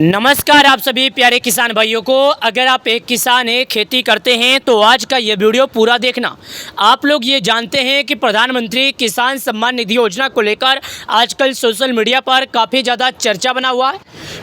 नमस्कार आप सभी प्यारे किसान भाइयों को। अगर आप एक किसान हैं, खेती करते हैं तो आज का ये वीडियो पूरा देखना। आप लोग ये जानते हैं कि प्रधानमंत्री किसान सम्मान निधि योजना को लेकर आजकल सोशल मीडिया पर काफ़ी ज़्यादा चर्चा बना हुआ है।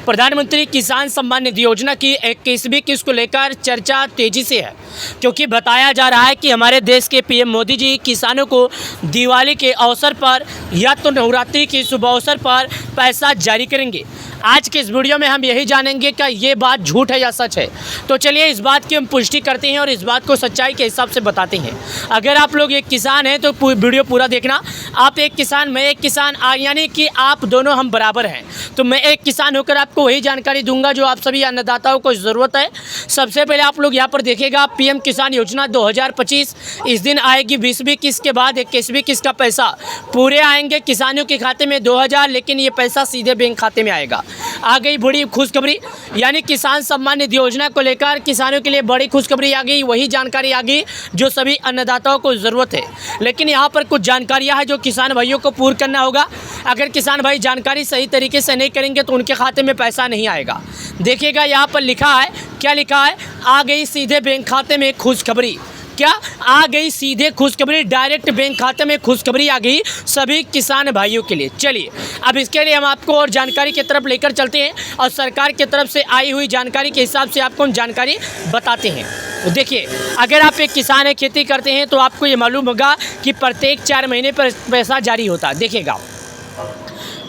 प्रधानमंत्री किसान सम्मान निधि योजना की 21वीं किस्त को लेकर चर्चा तेज़ी से है, क्योंकि बताया जा रहा है कि हमारे देश के पीएम मोदी जी किसानों को दिवाली के अवसर पर या तो नवरात्रि के शुभ अवसर पर पैसा जारी करेंगे। आज के इस वीडियो में हम यही जानेंगे कि ये बात झूठ है या सच है। तो चलिए इस बात की हम पुष्टि करते हैं और इस बात को सच्चाई के हिसाब से बताते हैं। अगर आप लोग एक किसान हैं तो वीडियो पूरा देखना। आप एक किसान, मैं एक किसान, यानी कि आप दोनों हम बराबर हैं। तो मैं एक किसान होकर आपको वही जानकारी दूंगा जो आप सभी अन्नदाताओं को ज़रूरत है। सबसे पहले आप लोग यहाँ पर देखिएगा, पीएम किसान योजना 2025 इस दिन आएगी। 20वीं किस्त के बाद 21वीं किस्त का पैसा पूरे आएंगे किसानों के खाते में 2000, लेकिन ये पैसा सीधे बैंक खाते में आएगा। आ गई बड़ी खुशखबरी, यानी किसान सम्मान निधि योजना को लेकर किसानों के लिए बड़ी खुशखबरी आ गई। वही जानकारी आ गई जो सभी अन्नदाताओं को ज़रूरत है। लेकिन यहाँ पर कुछ जानकारियाँ हैं जो किसान भाइयों को पूर्ण करना होगा। अगर किसान भाई जानकारी सही तरीके से नहीं करेंगे तो उनके खाते में पैसा नहीं आएगा। देखिएगा यहाँ पर लिखा है, क्या लिखा है, आ गई सीधे बैंक खाते में खुशखबरी। क्या आ गई सीधे खुशखबरी, डायरेक्ट बैंक खाते में खुशखबरी आ गई सभी किसान भाइयों के लिए। चलिए अब इसके लिए हम आपको और जानकारी की तरफ लेकर चलते हैं और सरकार की तरफ से आई हुई जानकारी के हिसाब से आपको हम जानकारी बताते हैं। तो देखिए, अगर आप एक किसान है, खेती करते हैं, तो आपको ये मालूम होगा कि प्रत्येक 4 महीने पर पैसा जारी होता है। देखिएगा,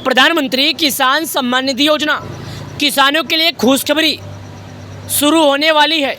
प्रधानमंत्री किसान सम्मान निधि योजना किसानों के लिए खुशखबरी शुरू होने वाली है।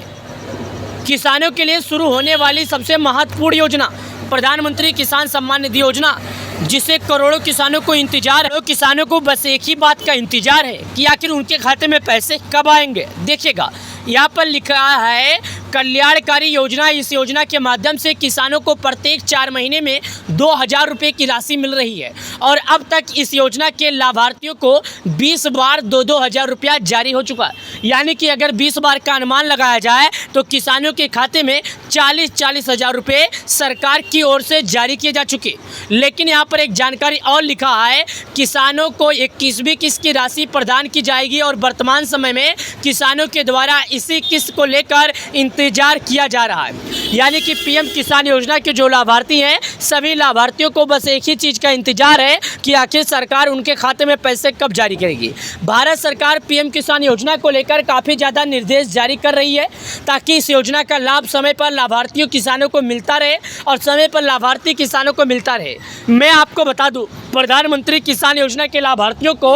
किसानों के लिए शुरू होने वाली सबसे महत्वपूर्ण योजना प्रधानमंत्री किसान सम्मान निधि योजना, जिसे करोड़ों किसानों को इंतजार है। किसानों को बस एक ही बात का इंतजार है कि आखिर उनके खाते में पैसे कब आएंगे। देखिएगा, यहाँ पर लिखा है कल्याणकारी योजना। इस योजना के माध्यम से किसानों को प्रत्येक 4 महीने में 2000 रुपये की राशि मिल रही है और अब तक इस योजना के लाभार्थियों को 20 बार 2-2000 रुपया जारी हो चुका है। यानी कि अगर 20 बार का अनुमान लगाया जाए तो किसानों के खाते में 40-40 हज़ार रुपये सरकार की ओर से जारी किए जा चुके। लेकिन यहाँ पर एक जानकारी और लिखा है, किसानों को 21वीं किस्त की राशि प्रदान की जाएगी और वर्तमान समय में किसानों के द्वारा इसी किस्त को लेकर इंतजार किया जा रहा है। यानी कि पीएम किसान योजना के जो लाभार्थी हैं, सभी लाभार्थियों को बस एक ही चीज़ का इंतजार है कि आखिर सरकार उनके खाते में पैसे कब जारी करेगी। भारत सरकार पीएम किसान योजना को लेकर काफ़ी ज़्यादा निर्देश जारी कर रही है ताकि इस योजना का लाभ समय पर लाभार्थियों किसानों को मिलता रहे और समय पर लाभार्थी किसानों को मिलता रहे। मैं आपको बता दूं, प्रधानमंत्री किसान योजना के लाभार्थियों को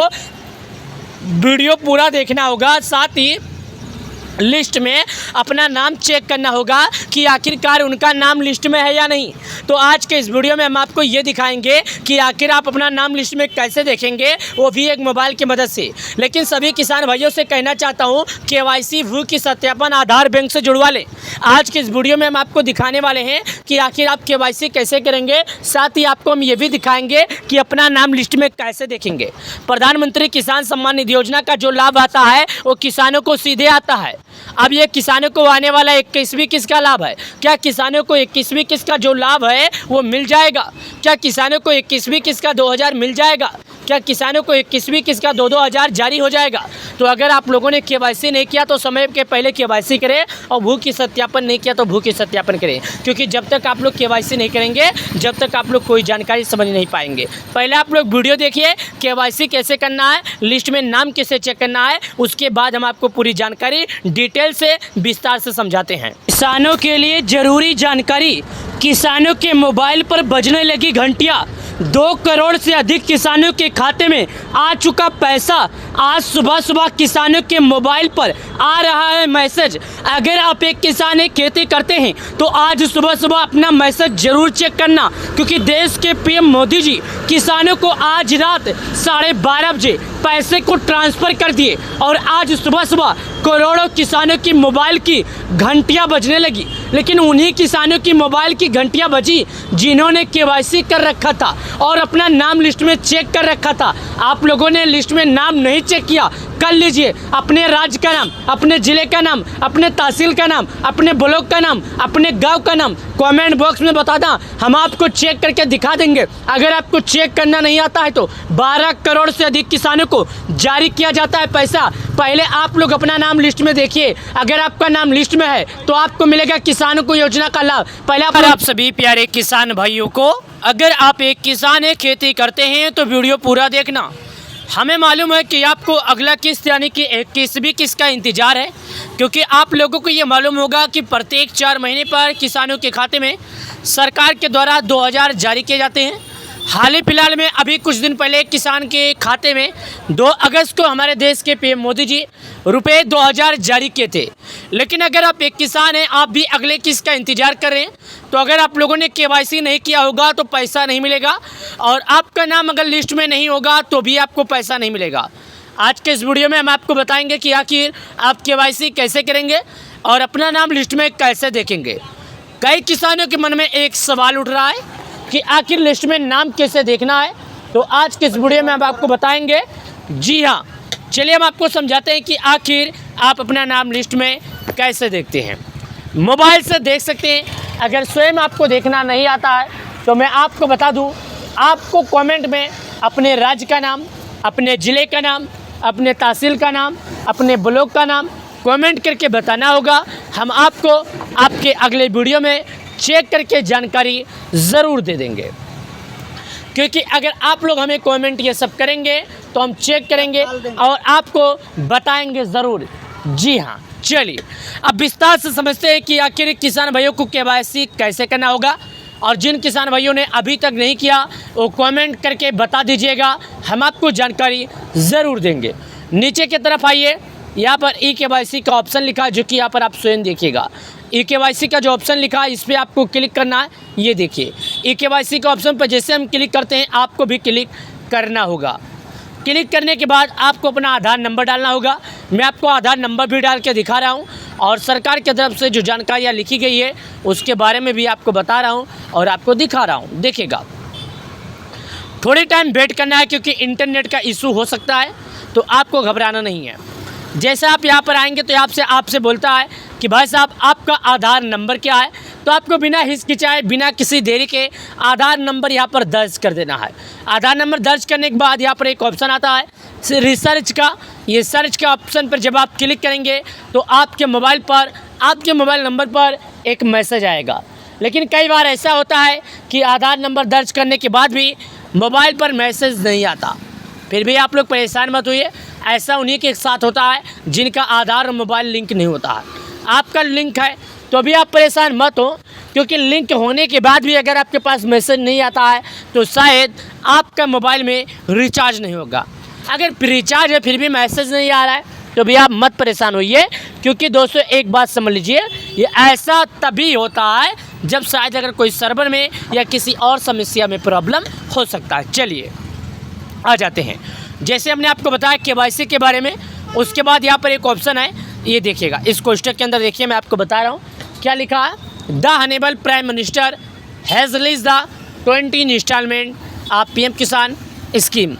वीडियो पूरा देखना होगा, साथ ही लिस्ट में अपना नाम चेक करना होगा कि आखिरकार उनका नाम लिस्ट में है या नहीं। तो आज के इस वीडियो में हम आपको ये दिखाएंगे कि आखिर आप अपना नाम लिस्ट में कैसे देखेंगे, वो भी एक मोबाइल की मदद से। लेकिन सभी किसान भाइयों से कहना चाहता हूँ, KYC भू की सत्यापन आधार बैंक से जुड़वा लें। आज के इस वीडियो में हम आपको दिखाने वाले हैं कि आखिर आप KYC कैसे करेंगे, साथ ही आपको हम ये भी दिखाएंगे कि अपना नाम लिस्ट में कैसे देखेंगे। प्रधानमंत्री किसान सम्मान निधि योजना का जो लाभ आता है वो किसानों को सीधे आता है। अब ये किसानों को आने वाला 21वीं किस्त का लाभ है। क्या किसानों को 21वीं किस्त का जो लाभ है वो मिल जाएगा? क्या किसानों को 21वीं किस्त का 2000 मिल जाएगा? क्या किसानों को 21वीं किस्त का 2-2000 जारी हो जाएगा? तो अगर आप लोगों ने KYC नहीं किया तो समय के पहले KYC करें और भू की सत्यापन नहीं किया तो भू की सत्यापन करें, क्योंकि जब तक आप लोग KYC नहीं करेंगे, जब तक आप लोग कोई जानकारी समझ नहीं पाएंगे। पहले आप लोग वीडियो देखिए, KYC कैसे करना है, लिस्ट में नाम कैसे चेक करना है, उसके बाद हम आपको पूरी जानकारी डिटेल से विस्तार से समझाते हैं। किसानों के लिए जरूरी जानकारी, किसानों के मोबाइल पर बजने लगी घंटियां। 2 करोड़ से अधिक किसानों के खाते में आ चुका पैसा। आज सुबह सुबह किसानों के मोबाइल पर आ रहा है मैसेज। अगर आप एक किसान है, खेती करते हैं, तो आज सुबह सुबह अपना मैसेज जरूर चेक करना, क्योंकि देश के पीएम मोदी जी किसानों को आज रात 12:30 बजे पैसे को ट्रांसफ़र कर दिए और आज सुबह सुबह करोड़ों किसानों की मोबाइल की घंटियां बजने लगी। लेकिन उन्हीं किसानों की मोबाइल की घंटियां बजी जिन्होंने KYC कर रखा था और अपना नाम लिस्ट में चेक कर रखा था। आप लोगों ने लिस्ट में नाम नहीं चेक किया, कर लीजिए अपने राज्य का नाम, अपने ज़िले का नाम, अपने तहसील का नाम, अपने ब्लॉक का नाम, अपने गांव का नाम कमेंट बॉक्स में बता दें, हम आपको चेक करके दिखा देंगे। अगर आपको चेक करना नहीं आता है तो 12 करोड़ से अधिक किसानों को जारी किया जाता है पैसा, पहले आप लोग अपना नाम लिस्ट में देखिए। अगर आपका नाम लिस्ट में है तो आपको मिलेगा किसानों को योजना का लाभ। पहले आप सभी प्यारे किसान भाइयों को, अगर आप एक किसान है, खेती करते हैं तो वीडियो पूरा देखना। हमें मालूम है कि आपको अगला किस्त यानी कि 21वीं किस्त का इंतज़ार है, क्योंकि आप लोगों को ये मालूम होगा कि प्रत्येक 4 महीने पर किसानों के खाते में सरकार के द्वारा 2000 जारी किए जाते हैं। हाल ही फिलहाल में अभी कुछ दिन पहले एक किसान के खाते में 2 अगस्त को हमारे देश के पीएम मोदी जी रुपये 2000 जारी किए थे। लेकिन अगर आप एक किसान हैं, आप भी अगले किस्त का इंतज़ार कर रहे हैं, तो अगर आप लोगों ने केवाईसी नहीं किया होगा तो पैसा नहीं मिलेगा, और आपका नाम अगर लिस्ट में नहीं होगा तो भी आपको पैसा नहीं मिलेगा। आज के इस वीडियो में हम आपको बताएंगे कि आखिर आप केवाईसी कैसे करेंगे और अपना नाम लिस्ट में कैसे देखेंगे। कई किसानों के मन में एक सवाल उठ रहा है कि आखिर लिस्ट में नाम कैसे देखना है, तो आज के इस वीडियो में हम आपको बताएंगे। जी हाँ, चलिए हम आपको समझाते हैं कि आखिर आप अपना नाम लिस्ट में कैसे देखते हैं। मोबाइल से देख सकते हैं। अगर स्वयं आपको देखना नहीं आता है तो मैं आपको बता दूं, आपको कमेंट में अपने राज्य का नाम, अपने ज़िले का नाम, अपने तहसील का नाम, अपने ब्लॉक का नाम कमेंट करके बताना होगा। हम आपको आपके अगले वीडियो में चेक करके जानकारी ज़रूर दे देंगे, क्योंकि अगर आप लोग हमें कमेंट ये सब करेंगे तो हम चेक करेंगे और आपको बताएंगे ज़रूर। जी हाँ, चलिए अब विस्तार से समझते हैं कि आखिर किसान भाइयों को केवाईसी कैसे करना होगा। और जिन किसान भाइयों ने अभी तक नहीं किया वो कमेंट करके बता दीजिएगा, हम आपको जानकारी ज़रूर देंगे। नीचे की तरफ आइए, यहाँ पर ई-केवाईसी का ऑप्शन लिखा है, जो कि यहाँ पर आप स्वयं देखिएगा। ई-केवाईसी का जो ऑप्शन लिखा है इस पर आपको क्लिक करना है। ये देखिए, ई-केवाईसी का ऑप्शन पर जैसे हम क्लिक करते हैं आपको भी क्लिक करना होगा। क्लिक करने के बाद आपको अपना आधार नंबर डालना होगा। मैं आपको आधार नंबर भी डाल के दिखा रहा हूँ, और सरकार की तरफ से जो जानकारियाँ लिखी गई है उसके बारे में भी आपको बता रहा हूँ और आपको दिखा रहा हूँ। देखिएगा, थोड़ी टाइम वेट करना है क्योंकि इंटरनेट का इशू हो सकता है, तो आपको घबराना नहीं है। जैसे आप यहाँ पर आएंगे तो आपसे बोलता है कि भाई साहब आपका आधार नंबर क्या है, तो आपको बिना हिचकिचाए, बिना किसी देरी के आधार नंबर यहाँ पर दर्ज कर देना है। आधार नंबर दर्ज करने के बाद यहाँ पर एक ऑप्शन आता है रिसर्च का। ये सर्च का ऑप्शन पर जब आप क्लिक करेंगे तो आपके मोबाइल नंबर पर एक मैसेज आएगा। लेकिन कई बार ऐसा होता है कि आधार नंबर दर्ज करने के बाद भी मोबाइल पर मैसेज नहीं आता। फिर भी आप लोग परेशान मत होइए, ऐसा उन्हीं के साथ होता है जिनका आधार और मोबाइल लिंक नहीं होता है। आपका लिंक है तो भी आप परेशान मत हो, क्योंकि लिंक होने के बाद भी अगर आपके पास मैसेज नहीं आता है तो शायद आपका मोबाइल में रिचार्ज नहीं होगा। अगर रिचार्ज है फिर भी मैसेज नहीं आ रहा है तो भी आप मत परेशान होइए, क्योंकि दोस्तों एक बात समझ लीजिए, ये ऐसा तभी होता है जब शायद अगर कोई सर्वर में या किसी और समस्या में प्रॉब्लम हो सकता है। चलिए आ जाते हैं, जैसे हमने आपको बताया केवाईसी के बारे में। उसके बाद यहाँ पर एक ऑप्शन है, ये देखिएगा, इस कोष्टक के अंदर देखिए, मैं आपको बता रहा हूँ क्या लिखा है। The honourable prime minister has release the 20 instalment of PM Kisan scheme.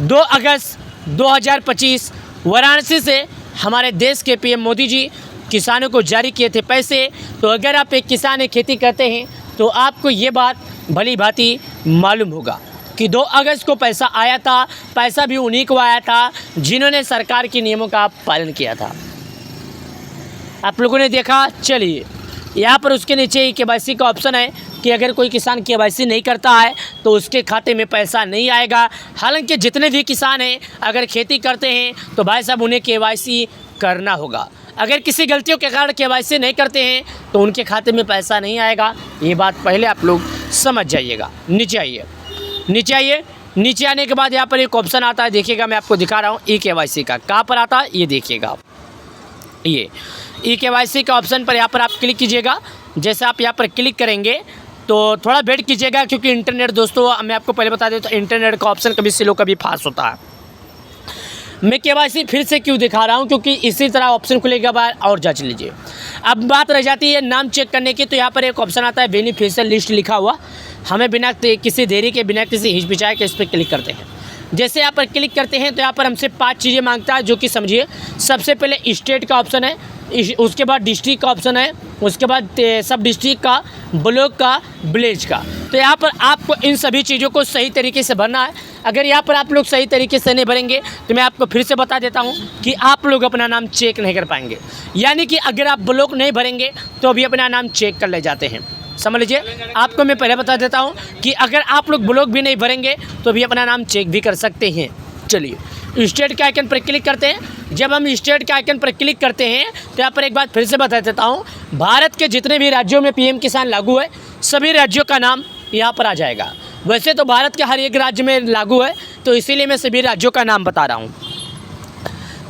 2 अगस्त 2025 वाराणसी से हमारे देश के पीएम मोदी जी किसानों को जारी किए थे पैसे। तो अगर आप एक किसान खेती करते हैं तो आपको ये बात भली भांति मालूम होगा कि 2 अगस्त को पैसा आया था। पैसा भी उन्हीं को आया था जिन्होंने सरकार के नियमों का पालन किया था। आप लोगों ने देखा। चलिए यहाँ पर उसके नीचे ही केवाईसी का ऑप्शन है कि अगर कोई किसान केवाईसी नहीं करता है तो उसके खाते में पैसा नहीं आएगा। हालांकि जितने भी किसान हैं अगर खेती करते हैं तो भाई साहब उन्हें केवाईसी करना होगा। अगर किसी गलतियों के कारण केवाईसी नहीं करते हैं तो उनके खाते में पैसा नहीं आएगा। ये बात पहले आप लोग समझ जाइएगा। नीचे आइए, नीचे आने के बाद यहाँ पर एक ऑप्शन आता है, देखिएगा, मैं आपको दिखा रहा हूँ ई-केवाईसी का। कहाँ पर आता है ये देखिएगा, ये ई-केवाईसी का ऑप्शन पर यहाँ पर आप क्लिक कीजिएगा। जैसे आप यहाँ पर क्लिक करेंगे तो थोड़ा वेट कीजिएगा, क्योंकि इंटरनेट दोस्तों मैं आपको पहले बता दें तो इंटरनेट का ऑप्शन कभी स्लो कभी फास्ट होता है। मैं केवाईसी फिर से क्यों दिखा रहा हूँ, क्योंकि इसी तरह ऑप्शन खुलेगा बाहर और जांच लीजिए। अब बात रह जाती है नाम चेक करने की, तो यहाँ पर एक ऑप्शन आता है बेनिफिशियल लिस्ट लिखा हुआ। हमें बिना किसी देरी के, बिना किसी हिचकिचाए के इस पर क्लिक करते हैं। जैसे यहाँ पर क्लिक करते हैं तो यहाँ पर हमसे 5 चीज़ें मांगता है, जो कि समझिए। सबसे पहले स्टेट का ऑप्शन है, उसके बाद डिस्ट्रिक्ट का ऑप्शन है, उसके बाद सब डिस्ट्रिक्ट का, ब्लॉक का, विलेज का। तो यहाँ पर आपको इन सभी चीज़ों को सही तरीके से भरना है। अगर यहाँ पर आप लोग सही तरीके से नहीं भरेंगे तो मैं आपको फिर से बता देता हूँ कि आप लोग अपना नाम चेक नहीं कर पाएंगे। यानी कि अगर आप ब्लॉक नहीं भरेंगे तो भी अपना नाम चेक कर ले जाते हैं। समझ लीजिए, आपको मैं पहले बता देता हूँ कि अगर आप लोग ब्लॉक भी नहीं भरेंगे तो भी अपना नाम चेक भी कर सकते हैं। चलिए स्टेट के आइकन पर क्लिक करते हैं। जब हम स्टेट के आइकन पर क्लिक करते हैं तो यहाँ पर एक बात फिर से बता देता हूँ, भारत के जितने भी राज्यों में पीएम किसान लागू है सभी राज्यों का नाम यहाँ पर आ जाएगा। वैसे तो भारत के हर एक राज्य में लागू है, तो इसीलिए मैं सभी राज्यों का नाम बता रहा हूँ।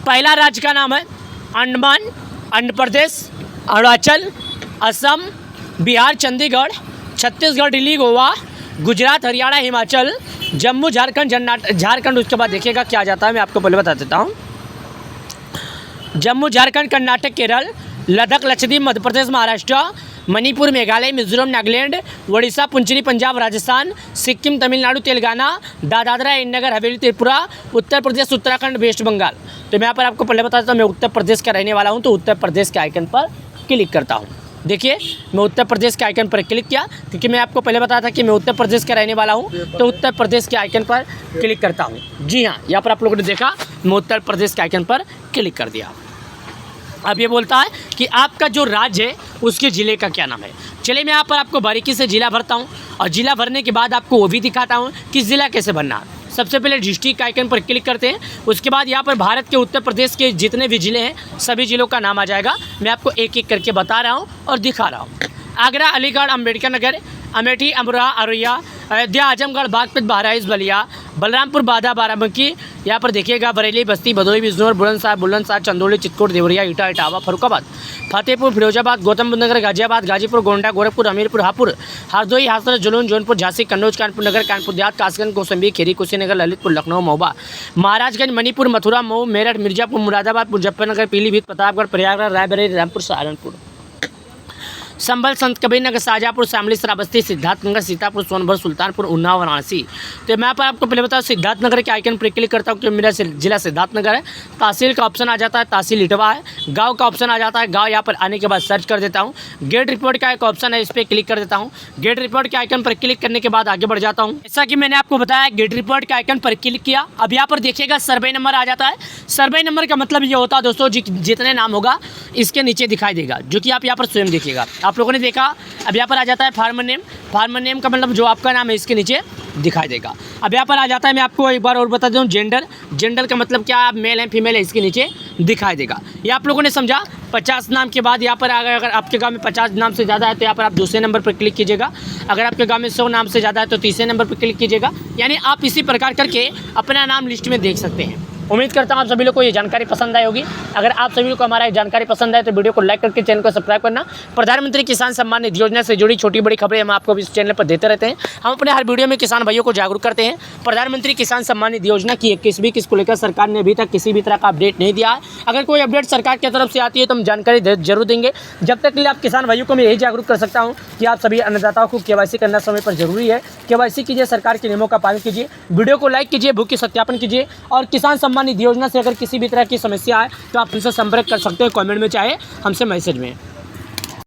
पहला राज्य का नाम है अंडमान, आंध्र प्रदेश, अरुणाचल, असम, बिहार, चंडीगढ़, छत्तीसगढ़, दिल्ली, गोवा, गुजरात, हरियाणा, हिमाचल, जम्मू, झारखंड। उसके बाद देखिएगा क्या जाता है, मैं आपको पहले बता देता हूँ। Jammu, Jharkhand, Karnataka, Kerala, Ladakh, Lakshadweep, Madhya Pradesh, Maharashtra, Manipur, Meghalaya, Mizoram, Nagaland, Orissa, पुंचरी, Punjab, Rajasthan, Sikkim, Tamil Nadu, Telangana, Dadra and Nagar Haveli, Tripura, Uttar Pradesh, Uttarakhand, waste Bengal. तो मैं यहाँ पर आपको पहले बता देता हूँ, मैं उत्तर प्रदेश का रहने वाला हूँ, तो उत्तर प्रदेश के आइकन पर क्लिक करता हूँ। देखिए मैं उत्तर प्रदेश के आइकन पर क्लिक किया क्योंकि मैं आपको पहले बताया था कि मैं उत्तर प्रदेश का रहने वाला हूँ, तो उत्तर प्रदेश के आइकन पर क्लिक करता हूँ। जी हाँ, यहाँ पर आप लोगों ने देखा मैं उत्तर प्रदेश के आइकन पर क्लिक कर दिया। अब ये बोलता है कि आपका जो राज्य है उसके ज़िले का क्या नाम है। चलिए मैं यहाँ पर आपको बारीकी से ज़िला भरता हूँ और ज़िला भरने के बाद आपको वो भी दिखाता हूँ कि ज़िला कैसे भरना है। सबसे पहले डिस्ट्रिक्ट के आइकन पर क्लिक करते हैं। उसके बाद यहाँ पर भारत के उत्तर प्रदेश के जितने भी ज़िले हैं सभी ज़िलों का नाम आ जाएगा। मैं आपको एक एक करके बता रहा हूँ और दिखा रहा हूँ। आगरा, अलीगढ़, अम्बेडकर नगर, अमेठी, अमरोहा, औरैया, अयोध्या, आजमगढ़, बागपत, बहराइच, बलिया, बलरामपुर, बांदा, बाराबंकी। यहाँ पर देखिएगा बरेली, बस्ती, भदोही, बिजनौर, बुलंदशहर, चंदौली, चित्रकूट, देवरिया, इटावा, फरुखाबाद, फतेहपुर, फिरोजाबाद, गौतम बुद्ध नगर, गाजियाबाद, गाजीपुर, गोंडा, गोरखपुर, हमीरपुर, हापुड़, हरदोई, हाथरस, जुलून, जौनपुर, झांसी, कन्नौज, कानपुर नगर, कानपुर देहात, कासगंज, कौशाम्बी, खीरी, कुशीनगर, ललितपुर, लखनऊ, महोबा, महाराजगंज, मणिपुर, मथुरा, मऊ, मेरठ, मिर्जापुर, मुरादाबाद, मुजफ्फरनगर, पीलीभीत, प्रतापगढ़, प्रयागराज, रायबरेली, रामपुर, सहारनपुर, संभल, संत कबीर नगर, शाहजहाँपुर, शामली, श्रावस्ती, सिद्धार्थनगर, सीतापुर, सोनभद्र, सुल्तानपुर, उन्नाव, वाराणसी। तो मैं पर आपको पहले बताऊँ सिद्धार्थनगर के आइकन पर क्लिक करता हूँ कि मेरा जिला सिद्धार्थनगर है। तहसील का ऑप्शन आ जाता है, तहसील इटवा है। गांव का ऑप्शन आ जाता है, गांव यहाँ पर आने के बाद सर्च कर देता हूँ। गेट रिपोर्ट का एक ऑप्शन है, इस पर क्लिक कर देता हूँ। गेट रिपोर्ट के आइकन पर क्लिक करने के बाद आगे बढ़ जाता हूँ। जैसा कि मैंने आपको बताया गेट रिपोर्ट के आइकन पर क्लिक किया। अब यहाँ पर देखिएगा सर्वे नंबर आ जाता है। सर्वे नंबर का मतलब ये होता है दोस्तों जितने नाम होगा इसके नीचे दिखाई देगा, जो कि आप यहाँ पर स्वयं देखिएगा। आप लोगों ने देखा। अब यहाँ पर आ जाता है फार्मर नेम। फार्मर नेम का मतलब जो आपका नाम है इसके नीचे दिखाई देगा। अब यहाँ पर आ जाता है, मैं आपको एक बार और बता दूँ, जेंडर। जेंडर का मतलब क्या, आप मेल है फीमेल है इसके नीचे दिखाई देगा। ये आप लोगों ने समझा। 50 नाम के बाद यहाँ पर अगर आपके गांव में 50 नाम से ज़्यादा है तो यहाँ पर आप दूसरे नंबर पर क्लिक कीजिएगा। अगर आपके गांव में 100 नाम से ज़्यादा है तो तीसरे नंबर पर क्लिक कीजिएगा। यानी आप इसी प्रकार करके अपना नाम लिस्ट में देख सकते हैं। उम्मीद करता हूँ आप सभी लोग को ये जानकारी पसंद आई होगी। अगर आप सभी लोग को हमारा ये जानकारी पसंद आए तो वीडियो को लाइक करके चैनल को सब्सक्राइब करना। प्रधानमंत्री किसान सम्मान निधि योजना से जुड़ी छोटी बड़ी खबरें हम आपको इस चैनल पर देते रहते हैं। हम अपने हर वीडियो में किसान भाइयों को जागरूक करते हैं। प्रधानमंत्री किसान सम्मान निधि योजना की 21-20 को लेकर सरकार ने अभी तक किसी भी तरह का अपडेट नहीं दिया है। अगर कोई अपडेट सरकार की तरफ से आती है तो हम जानकारी जरूर देंगे। जब तक के लिए आप किसान भाइयों को मैं यही जागरूक कर सकता हूँ कि आप सभी अन्नदाताओं को केवाईसी करना समय पर जरूरी है। केवाईसी कीजिए, सरकार के नियमों का पालन कीजिए, वीडियो को लाइक कीजिए, भूख की सत्यापन कीजिए। और किसान सम्मान निधि योजना से अगर किसी भी तरह की समस्या है तो आप हमसे संपर्क कर सकते हैं, कमेंट में चाहे हमसे मैसेज में।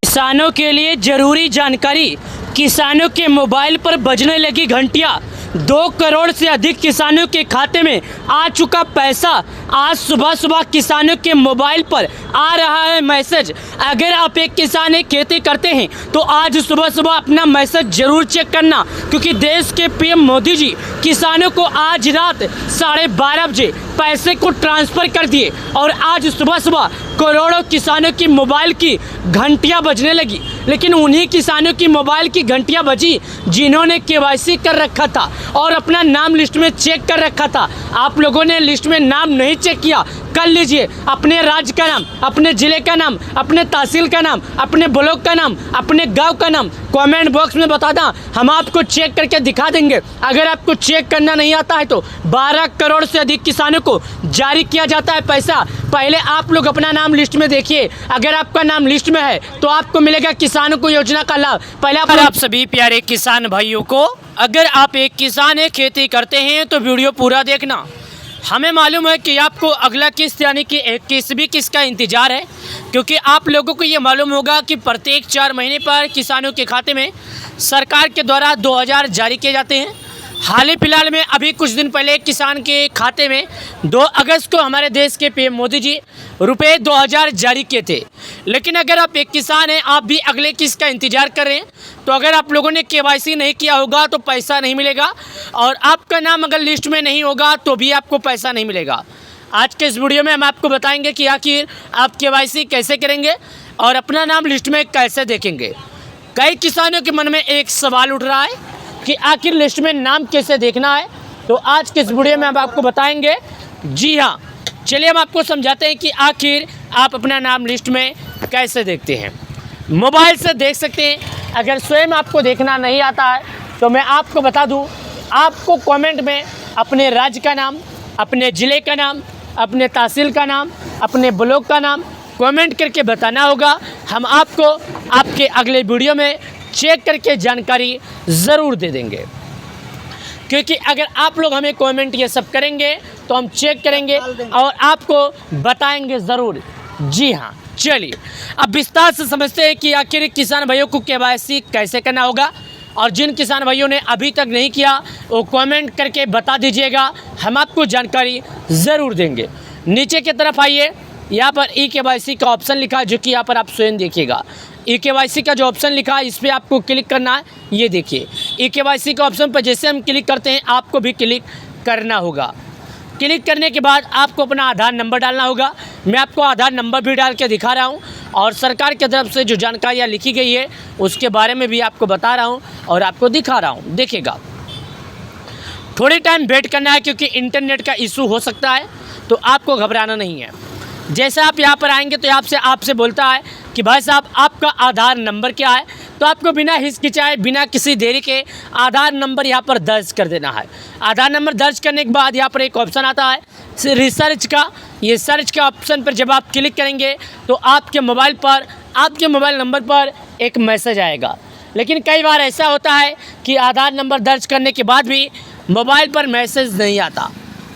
किसानों के लिए जरूरी जानकारी, किसानों के मोबाइल पर बजने लगी घंटियां। 2 करोड़ से अधिक किसानों के खाते में आ चुका पैसा। आज सुबह किसानों के मोबाइल पर आ रहा है मैसेज। अगर आप एक किसान एक खेती करते हैं तो आज सुबह अपना मैसेज जरूर चेक करना, क्योंकि देश के पीएम मोदी जी किसानों को आज रात 12:30 बजे पैसे को ट्रांसफ़र कर दिए और आज सुबह करोड़ों किसानों की मोबाइल की घंटियां बजने लगी। लेकिन उन्हीं किसानों की मोबाइल की घंटियां बजी जिन्होंने केवाईसी कर रखा था और अपना नाम लिस्ट में चेक कर रखा था। आप लोगों ने लिस्ट में नाम नहीं चेक किया, कर लीजिए अपने राज्य का नाम, अपने ज़िले का नाम, अपने तहसील का नाम, अपने ब्लॉक का नाम, अपने गांव का नाम कमेंट बॉक्स में बता दें, हम आपको चेक करके दिखा देंगे। अगर आपको चेक करना नहीं आता है तो 12 करोड़ से अधिक किसानों को जारी किया जाता है पैसा। पहले आप लोग अपना नाम लिस्ट में देखिए। अगर आपका नाम लिस्ट में है तो आपको मिलेगा किसानों को योजना का लाभ। पहले आप सभी प्यारे किसान भाइयों को, अगर आप एक किसान है, खेती करते हैं तो वीडियो पूरा देखना। हमें मालूम है कि आपको अगला किस्त यानी कि 21वीं किस्त का इंतज़ार है, क्योंकि आप लोगों को ये मालूम होगा कि प्रत्येक 4 महीने पर किसानों के खाते में सरकार के द्वारा 2000 जारी किए जाते हैं। हाल ही फिलहाल में अभी कुछ दिन पहले किसान के खाते में 2 अगस्त को हमारे देश के पीएम मोदी जी रुपये 2000 जारी किए थे। लेकिन अगर आप एक किसान हैं, आप भी अगले किस्त का इंतज़ार कर रहे हैं, तो अगर आप लोगों ने केवाईसी नहीं किया होगा तो पैसा नहीं मिलेगा, और आपका नाम अगर लिस्ट में नहीं होगा तो भी आपको पैसा नहीं मिलेगा। आज के इस वीडियो में हम आपको बताएंगे कि आखिर आप केवाईसी कैसे करेंगे और अपना नाम लिस्ट में कैसे देखेंगे। कई किसानों के मन में एक सवाल उठ रहा है कि आखिर लिस्ट में नाम कैसे देखना है, तो आज के इस वीडियो में हम आपको बताएंगे। जी हाँ, चलिए हम आपको समझाते हैं कि आखिर आप अपना नाम लिस्ट में कैसे देखते हैं। मोबाइल से देख सकते हैं। अगर स्वयं आपको देखना नहीं आता है तो मैं आपको बता दूं, आपको कमेंट में अपने राज्य का नाम, अपने ज़िले का नाम, अपने तहसील का नाम, अपने ब्लॉक का नाम कमेंट करके बताना होगा। हम आपको आपके अगले वीडियो में चेक करके जानकारी ज़रूर दे देंगे, क्योंकि अगर आप लोग हमें कमेंट ये सब करेंगे तो हम चेक करेंगे और आपको बताएंगे ज़रूर। जी हाँ, चलिए अब विस्तार से समझते हैं कि आखिर किसान भाइयों को केवाईसी कैसे करना होगा। और जिन किसान भाइयों ने अभी तक नहीं किया वो कमेंट करके बता दीजिएगा, हम आपको जानकारी ज़रूर देंगे। नीचे की तरफ आइए, यहाँ पर ई-केवाईसी का ऑप्शन लिखा है, जो कि यहाँ पर आप स्वयं देखिएगा। ई-केवाईसी का जो ऑप्शन लिखा है इस पर आपको क्लिक करना है। ये देखिए ई-केवाईसी का ऑप्शन पर जैसे हम क्लिक करते हैं आपको भी क्लिक करना होगा। क्लिक करने के बाद आपको अपना आधार नंबर डालना होगा। मैं आपको आधार नंबर भी डाल के दिखा रहा हूँ, और सरकार की तरफ से जो जानकारियाँ लिखी गई है उसके बारे में भी आपको बता रहा हूँ और आपको दिखा रहा हूँ। देखिएगा, थोड़ी टाइम वेट करना है क्योंकि इंटरनेट का इशू हो सकता है, तो आपको घबराना नहीं है। जैसे आप यहाँ पर आएंगे तो आपसे बोलता है कि भाई साहब आपका आधार नंबर क्या है, तो आपको बिना हिचकिचाए, बिना किसी देरी के आधार नंबर यहाँ पर दर्ज कर देना है। आधार नंबर दर्ज करने के बाद यहाँ पर एक ऑप्शन आता है रिसर्च का। ये सर्च के ऑप्शन पर जब आप क्लिक करेंगे तो आपके मोबाइल पर, आपके मोबाइल नंबर पर एक मैसेज आएगा। लेकिन कई बार ऐसा होता है कि आधार नंबर दर्ज करने के बाद भी मोबाइल पर मैसेज नहीं आता।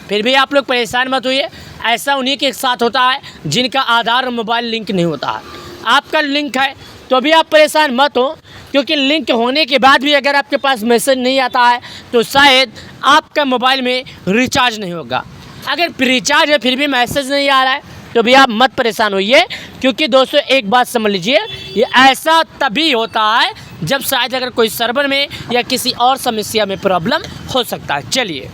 फिर भी आप लोग परेशान मत होइए, ऐसा उन्हीं के साथ होता है जिनका आधार और मोबाइल लिंक नहीं होता है। आपका लिंक है तो भी आप परेशान मत हो, क्योंकि लिंक होने के बाद भी अगर आपके पास मैसेज नहीं आता है तो शायद आपका मोबाइल में रिचार्ज नहीं होगा। अगर रिचार्ज है फिर भी मैसेज नहीं आ रहा है तो भी आप मत परेशान होइए, क्योंकि दोस्तों एक बात समझ लीजिए, ये ऐसा तभी होता है जब शायद अगर कोई सर्वर में या किसी और समस्या में प्रॉब्लम हो सकता है। चलिए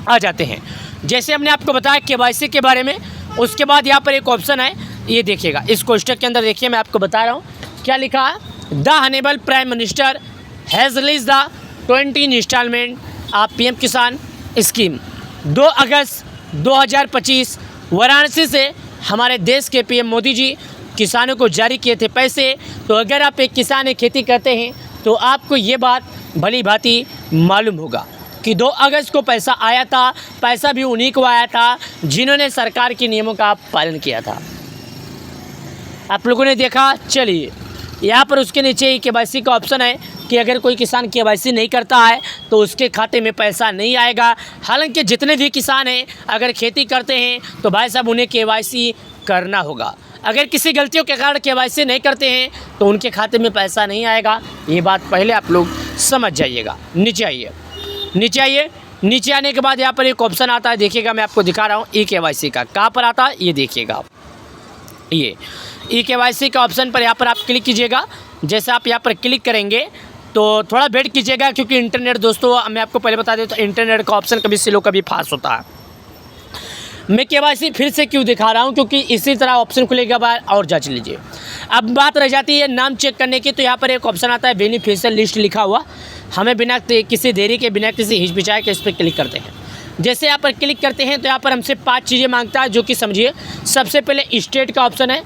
आ जाते हैं, जैसे हमने आपको बताया केवाईसी के बारे में। उसके बाद यहाँ पर एक ऑप्शन है, ये देखिएगा, इस कोष्टक के अंदर देखिए, मैं आपको बता रहा हूँ क्या लिखा है। The honourable prime minister has release the 20 instalment of PM Kisan scheme. 2 अगस्त 2025 वाराणसी से हमारे देश के पीएम मोदी जी किसानों को जारी किए थे पैसे। तो अगर आप एक किसान एक खेती करते हैं तो आपको ये बात भली भांति मालूम होगा कि 2 अगस्त को पैसा आया था। पैसा भी उन्हीं को आया था जिन्होंने सरकार के नियमों का पालन किया था। आप लोगों ने देखा। चलिए यहाँ पर उसके नीचे केवाईसी का ऑप्शन है कि अगर कोई किसान केवाईसी नहीं करता है तो उसके खाते में पैसा नहीं आएगा। हालांकि जितने भी किसान हैं अगर खेती करते हैं तो भाई साहब उन्हें केवाईसी करना होगा। अगर किसी गलतियों के कारण केवाईसी नहीं करते हैं तो उनके खाते में पैसा नहीं आएगा। ये बात पहले आप लोग समझ जाइएगा। नीचे आइए, नीचे आइए। नीचे आने के बाद यहाँ पर एक ऑप्शन आता है, देखिएगा, मैं आपको दिखा रहा हूँ ई-केवाईसी का। कहाँ पर आता है ये देखिएगा आप, ये ई-केवाईसी का ऑप्शन पर यहाँ पर आप क्लिक कीजिएगा। जैसे आप यहाँ पर क्लिक करेंगे तो थोड़ा वेट कीजिएगा, क्योंकि इंटरनेट दोस्तों मैं आपको पहले बता देता हूँ, इंटरनेट का ऑप्शन कभी स्लो कभी फास्ट होता है। मैं केवाईसी फिर से क्यों दिखा रहा हूँ, क्योंकि इसी तरह ऑप्शन खुलेगा बाद और जांच लीजिए। अब बात रह जाती है नाम चेक करने की, तो यहाँ पर एक ऑप्शन आता है बेनिफिशियल लिस्ट लिखा हुआ। हमें बिना किसी देरी के, बिना किसी हिचकिचाए के इस पर क्लिक करते हैं। जैसे यहाँ पर क्लिक करते हैं तो यहाँ पर हमसे 5 चीज़ें मांगता है, जो कि समझिए। सबसे पहले स्टेट का ऑप्शन है,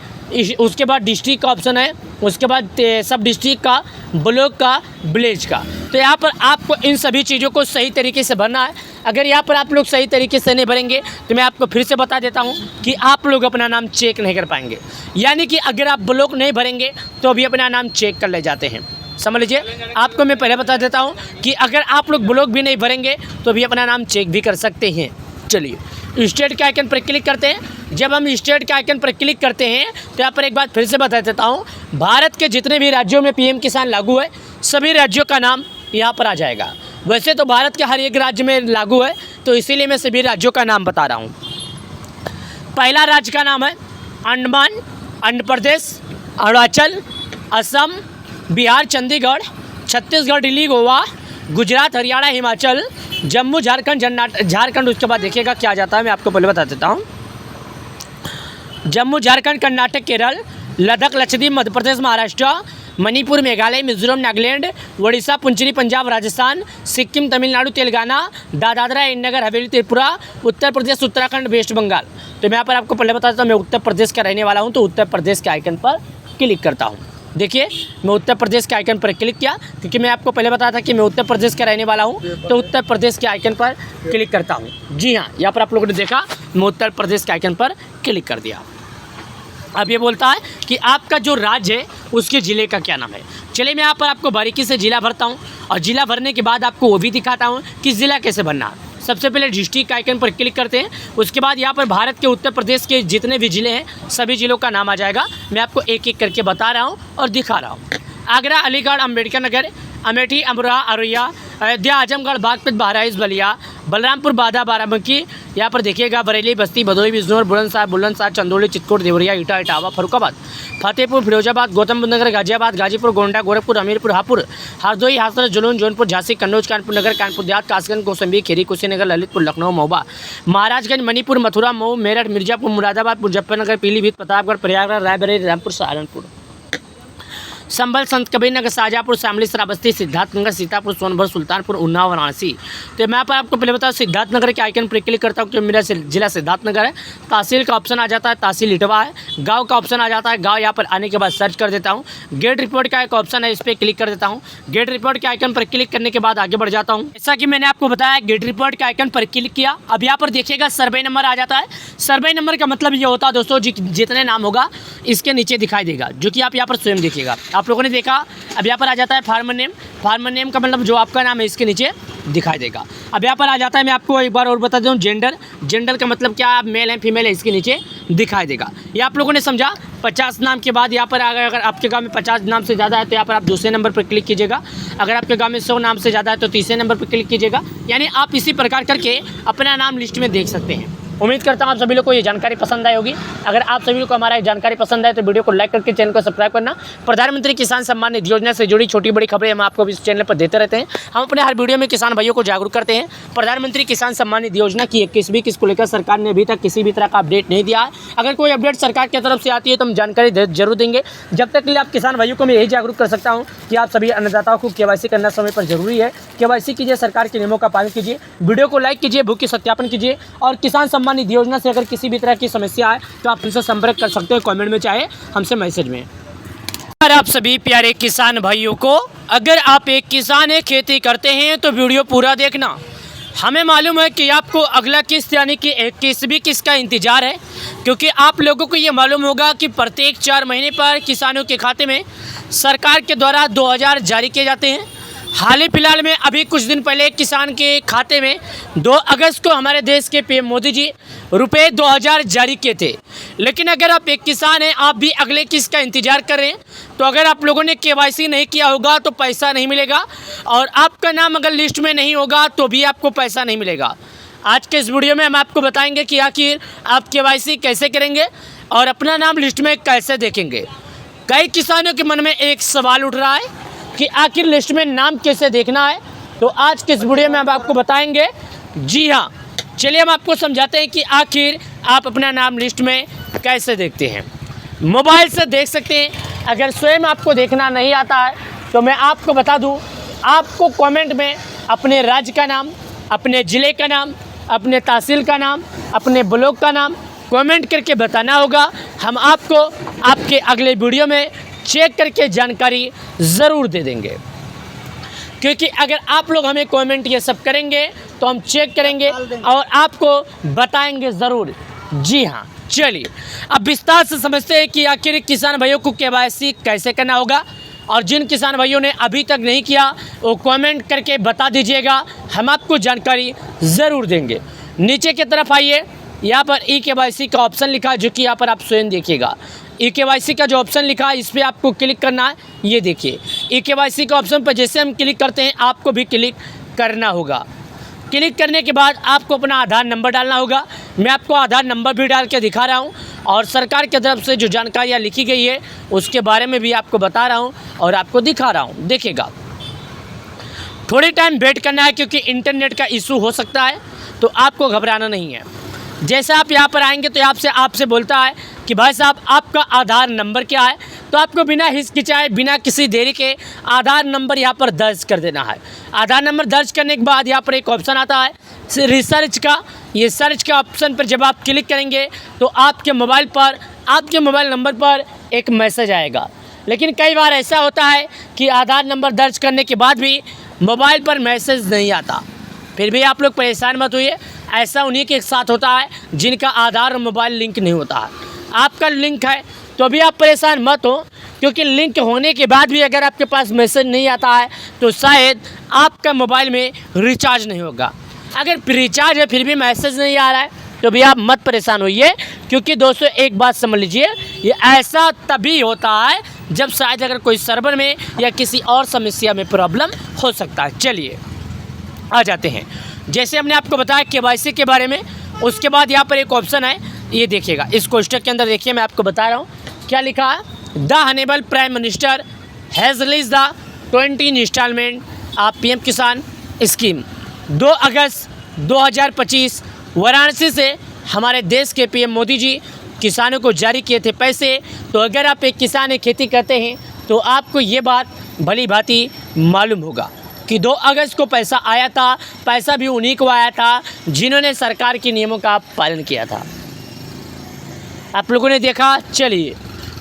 उसके बाद डिस्ट्रिक्ट का ऑप्शन है, उसके बाद सब डिस्ट्रिक्ट का, ब्लॉक का, विलेज का। तो यहाँ पर आपको इन सभी चीज़ों को सही तरीके से भरना है। अगर यहाँ पर आप लोग सही तरीके से नहीं भरेंगे तो मैं आपको फिर से बता देता हूँ कि आप लोग अपना नाम चेक नहीं कर पाएंगे। यानी कि अगर आप ब्लॉक नहीं भरेंगे तो भी अपना नाम चेक कर ले जाते हैं। समझ लीजिए, आपको मैं पहले बता देता हूँ कि अगर आप लोग ब्लॉक भी नहीं भरेंगे तो भी अपना नाम चेक भी कर सकते हैं। चलिए स्टेट के आइकन पर क्लिक करते हैं। जब हम स्टेट के आइकन पर क्लिक करते हैं तो यहाँ पर एक बात फिर से बता देता हूँ, भारत के जितने भी राज्यों में पीएम किसान लागू है सभी राज्यों का नाम यहाँ पर आ जाएगा। वैसे तो भारत के हर एक राज्य में लागू है, तो इसीलिए मैं सभी राज्यों का नाम बता रहा हूँ। पहला राज्य का नाम है अंडमान, आंध्र प्रदेश, अरुणाचल, असम, बिहार, चंडीगढ़, छत्तीसगढ़, दिल्ली, गोवा, गुजरात, हरियाणा, हिमाचल, जम्मू, झारखंड। उसके बाद देखिएगा क्या जाता है, मैं आपको पहले बता देता हूँ। Jammu, Jharkhand, Karnataka, Kerala, Ladakh, Lakshadweep, Madhya Pradesh, Maharashtra, Manipur, Meghalaya, Mizoram, Nagaland, Orissa, पुंचरी, Punjab, Rajasthan, Sikkim, Tamil Nadu, Telangana, Dadra and Nagar Haveli, Tripura, Uttar Pradesh, Uttarakhand, waste Bengal. तो मैं यहाँ पर आपको पहले बता देता हूँ, मैं उत्तर प्रदेश का रहने वाला हूँ, तो उत्तर प्रदेश के आइकन पर क्लिक करता हूँ। देखिए मैं उत्तर प्रदेश के आइकन पर क्लिक किया, क्योंकि मैं आपको पहले बताया था कि मैं उत्तर प्रदेश का रहने वाला हूँ, तो उत्तर प्रदेश के आइकन पर क्लिक करता हूँ। जी हाँ, यहाँ पर आप लोगों ने देखा मैं उत्तर प्रदेश के आइकन पर क्लिक कर दिया। अब ये बोलता है कि आपका जो राज्य है उसके ज़िले का क्या नाम है। चलिए मैं यहाँ पर आपको बारीकी से ज़िला भरता हूँ, और ज़िला भरने के बाद आपको वो भी दिखाता हूँ कि ज़िला कैसे भरना है। सबसे पहले डिस्ट्रिक्ट आइकन पर क्लिक करते हैं, उसके बाद यहाँ पर भारत के उत्तर प्रदेश के जितने भी ज़िले हैं सभी ज़िलों का नाम आ जाएगा। मैं आपको एक एक करके बता रहा हूँ और दिखा रहा हूँ। आगरा, अलीगढ़, अम्बेडकर नगर, अमेठी, अमरोहा, औरैया, अयोध्या, आजमगढ़, बागपत, बहराइच, बलिया, बलरामपुर, बांदा, बाराबंकी, यहाँ पर देखिएगा बरेली, बस्ती, भदोही, बिजनौर, बुलंदशहर, चंदौली, चित्रकूट, देवरिया, ईटा, इटावा, फरुखाबाद, फतेहपुर, फिरोजाबाद, गौतम बुद्ध नगर, गाजियाबाद, गाजीपुर, गोंडा, गोरखपुर, हमीरपुर, हापुड़, हरदोई, हाथरस, जुलून, जौनपुर, झांसी, कन्नौज, कानपुर नगर, कानपुर देहात, कासगंज, कौशाम्बी, खेरी, कुशीनगर, ललितपुर, लखनऊ, महोबा, महाराजगंज, मणिपुर, मथुरा, मऊ, मेरठ, मिर्जापुर, मुरादाबाद, मुजफ्फरनगर, पीलीभीत, प्रतापगढ़, प्रयागराज, रायबरेली, रामपुर, सहारनपुर, संभल, संत कबीर नगर, शाहजहाँपुर, शामली, श्रावस्ती, सिद्धार्थनगर, सीतापुर, सोनभद्र, सुल्तानपुर, उन्नाव, वाराणसी। तो मैं पर आपको पहले बताऊँ सिद्धार्थनगर के आइकन पर क्लिक करता हूँ, क्योंकि मेरा जिला सिद्धार्थनगर है। तहसील का ऑप्शन आ जाता है, तहसील इटवा है। गांव का ऑप्शन आ जाता है, गांव यहाँ पर आने के बाद सर्च कर देता हूँ। गेट रिपोर्ट का एक ऑप्शन है, इस पर क्लिक कर देता हूँ। गेट रिपोर्ट के आइकन पर क्लिक करने के बाद आगे बढ़ जाता हूँ। जैसा कि मैंने आपको बताया, गेट रिपोर्ट के आइकन पर क्लिक किया। अब यहाँ पर देखिएगा सर्वे नंबर आ जाता है। सर्वे नंबर का मतलब ये होता है दोस्तों, जितने नाम होगा इसके नीचे दिखाई देगा, जो कि आप यहाँ पर स्वयं देखिएगा। आप लोगों ने देखा, अब यहाँ पर आ जाता है फार्मर नेम। फार्मर नेम का मतलब जो आपका नाम है इसके नीचे दिखाई देगा। अब यहाँ पर आ जाता है, मैं आपको एक बार और बता दूँ, जेंडर। जेंडर का मतलब क्या, आप मेल है फीमेल है इसके नीचे दिखाई देगा। ये आप लोगों ने समझा। 50 नाम के बाद यहाँ पर अगर आपके गांव में 50 नाम से ज़्यादा है तो यहाँ पर आप दूसरे नंबर पर क्लिक कीजिएगा। अगर आपके गांव में 100 नाम से ज़्यादा है तो तीसरे नंबर पर क्लिक कीजिएगा। यानी आप इसी प्रकार करके अपना नाम लिस्ट में देख सकते हैं। उम्मीद करता हूँ आप सभी लोग को ये जानकारी पसंद आई होगी। अगर आप सभी लोग को हमारा ये जानकारी पसंद आए तो वीडियो को लाइक करके चैनल को सब्सक्राइब करना। प्रधानमंत्री किसान सम्मान निधि योजना से जुड़ी छोटी बड़ी खबरें हम आपको इस चैनल पर देते रहते हैं। हम अपने हर वीडियो में किसान भाइयों को जागरूक करते हैं। प्रधानमंत्री किसान सम्मान निधि योजना की 21वीं किस्त को लेकर सरकार ने अभी तक किसी भी तरह का अपडेट नहीं दिया है। अगर कोई अपडेट सरकार की तरफ से आती है तो हम जानकारी जरूर देंगे। जब तक के लिए आप किसान भाइयों को मैं यही जागरूक कर सकता हूँ कि आप सभी अन्नदाताओं को KYC करना समय पर जरूरी है। KYC कीजिए, सरकार के नियमों का पालन कीजिए, वीडियो को लाइक कीजिए, भूखी सत्यापन कीजिए। और किसान सम्मान निधि योजना से अगर किसी भी तरह की समस्या है तो आप हमसे संपर्क कर सकते हो, कमेंट में चाहे हमसे मैसेज में। और आप सभी प्यारे किसान भाइयों को, अगर आप एक किसान है, खेती करते हैं तो वीडियो पूरा देखना। हमें मालूम है कि आपको अगला किस्त यानी कि 21वीं किस्त का इंतज़ार है, क्योंकि आप लोगों को ये मालूम होगा कि प्रत्येक 4 महीने पर किसानों के खाते में सरकार के द्वारा 2000 जारी किए जाते हैं। हाल ही फिलहाल में अभी कुछ दिन पहले किसान के खाते में 2 अगस्त को हमारे देश के PM मोदी जी रुपये 2000 जारी किए थे। लेकिन अगर आप एक किसान हैं, आप भी अगले किस्त का इंतज़ार कर रहे हैं, तो अगर आप लोगों ने KYC नहीं किया होगा तो पैसा नहीं मिलेगा, और आपका नाम अगर लिस्ट में नहीं होगा तो भी आपको पैसा नहीं मिलेगा। आज के इस वीडियो में हम आपको बताएंगे कि आखिर आप KYC कैसे करेंगे और अपना नाम लिस्ट में कैसे देखेंगे। कई किसानों के मन में एक सवाल उठ रहा है कि आखिर लिस्ट में नाम कैसे देखना है, तो आज के इस वीडियो में हम आपको बताएंगे। जी हाँ, चलिए हम आपको समझाते हैं कि आखिर आप अपना नाम लिस्ट में कैसे देखते हैं। मोबाइल से देख सकते हैं। अगर स्वयं आपको देखना नहीं आता है तो मैं आपको बता दूं, आपको कमेंट में अपने राज्य का नाम, अपने ज़िले का नाम, अपने तहसील का नाम, अपने ब्लॉक का नाम कमेंट करके बताना होगा। हम आपको आपके अगले वीडियो में चेक करके जानकारी ज़रूर दे देंगे, क्योंकि अगर आप लोग हमें कमेंट ये सब करेंगे तो हम चेक करेंगे और आपको बताएंगे ज़रूर। जी हाँ, चलिए अब विस्तार से समझते हैं कि आखिर किसान भाइयों को KYC कैसे करना होगा। और जिन किसान भाइयों ने अभी तक नहीं किया वो कमेंट करके बता दीजिएगा, हम आपको जानकारी ज़रूर देंगे। नीचे की तरफ आइए, यहाँ पर eKYC का ऑप्शन लिखा है, जो कि यहाँ पर आप स्वयं देखिएगा। eKYC का जो ऑप्शन लिखा है इस पर आपको क्लिक करना है। ये देखिए eKYC का ऑप्शन पर जैसे हम क्लिक करते हैं आपको भी क्लिक करना होगा। क्लिक करने के बाद आपको अपना आधार नंबर डालना होगा। मैं आपको आधार नंबर भी डाल के दिखा रहा हूँ और सरकार की तरफ से जो जानकारियाँ लिखी गई है उसके बारे में भी आपको बता रहा हूँ और आपको दिखा रहा हूँ। देखिएगा, थोड़ी टाइम वेट करना है क्योंकि इंटरनेट का इशू हो सकता है, तो आपको घबराना नहीं है। जैसे आप यहाँ पर आएंगे तो आपसे बोलता है कि भाई साहब आपका आधार नंबर क्या है, तो आपको बिना हिचकिचाए बिना किसी देरी के आधार नंबर यहाँ पर दर्ज कर देना है। आधार नंबर दर्ज करने के बाद यहाँ पर एक ऑप्शन आता है रिसर्च का। ये सर्च के ऑप्शन पर जब आप क्लिक करेंगे तो आपके मोबाइल नंबर पर एक मैसेज आएगा। लेकिन कई बार ऐसा होता है कि आधार नंबर दर्ज करने के बाद भी मोबाइल पर मैसेज नहीं आता। फिर भी आप लोग परेशान मत होइए, ऐसा उन्हीं के साथ होता है जिनका आधार और मोबाइल लिंक नहीं होता है। आपका लिंक है तो भी आप परेशान मत हो, क्योंकि लिंक होने के बाद भी अगर आपके पास मैसेज नहीं आता है तो शायद आपका मोबाइल में रिचार्ज नहीं होगा। अगर रिचार्ज है फिर भी मैसेज नहीं आ रहा है तो भी आप मत परेशान होइए, क्योंकि दोस्तों एक बात समझ लीजिए, ये ऐसा तभी होता है जब शायद अगर कोई सर्वर में या किसी और समस्या में प्रॉब्लम हो सकता है। चलिए आ जाते हैं, जैसे हमने आपको बताया केवाईसी के बारे में। उसके बाद यहाँ पर एक ऑप्शन है, ये देखिएगा, इस कोष्टक के अंदर देखिए मैं आपको बता रहा हूँ क्या लिखा है। The honourable prime minister has release the 20 instalment of PM Kisan scheme. 2 अगस्त 2025 वाराणसी से हमारे देश के पीएम मोदी जी किसानों को जारी किए थे पैसे। तो अगर आप एक किसान एक खेती करते हैं तो आपको ये बात भली भांति मालूम होगा कि 2 अगस्त को पैसा आया था। पैसा भी उन्हीं को आया था जिन्होंने सरकार के नियमों का पालन किया था। आप लोगों ने देखा। चलिए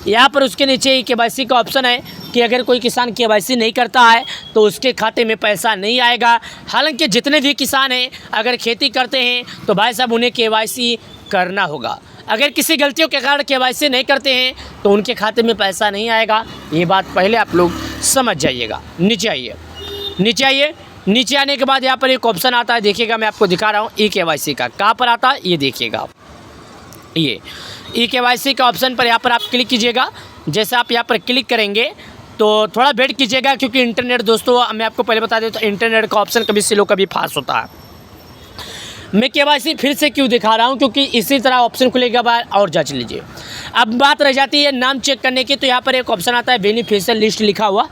यहाँ पर उसके नीचे केवाईसी का ऑप्शन है कि अगर कोई किसान केवाईसी नहीं करता है तो उसके खाते में पैसा नहीं आएगा। हालांकि जितने भी किसान हैं अगर खेती करते हैं तो भाई साहब उन्हें केवाईसी करना होगा। अगर किसी गलतियों के कारण केवाईसी नहीं करते हैं तो उनके खाते में पैसा नहीं आएगा। ये बात पहले आप लोग समझ जाइएगा। नीचे आइए, नीचे आने के बाद यहाँ पर एक ऑप्शन आता है, देखिएगा मैं आपको दिखा रहा हूँ ई केवाईसी का। कहाँ पर आता है ये देखिएगा आप, ये ई केवाईसी का ऑप्शन पर यहाँ पर आप क्लिक कीजिएगा। जैसे आप यहाँ पर क्लिक करेंगे तो थोड़ा वेट कीजिएगा, क्योंकि इंटरनेट दोस्तों मैं आपको पहले बता दें तो इंटरनेट का ऑप्शन कभी स्लो कभी फास्ट होता है। मैं केवाईसी फिर से क्यों दिखा रहा हूँ, क्योंकि इसी तरह ऑप्शन खुलेगा बाहर और जांच लीजिए। अब बात रह जाती है नाम चेक करने की, तो यहाँ पर एक ऑप्शन आता है बेनिफिशियल लिस्ट लिखा हुआ।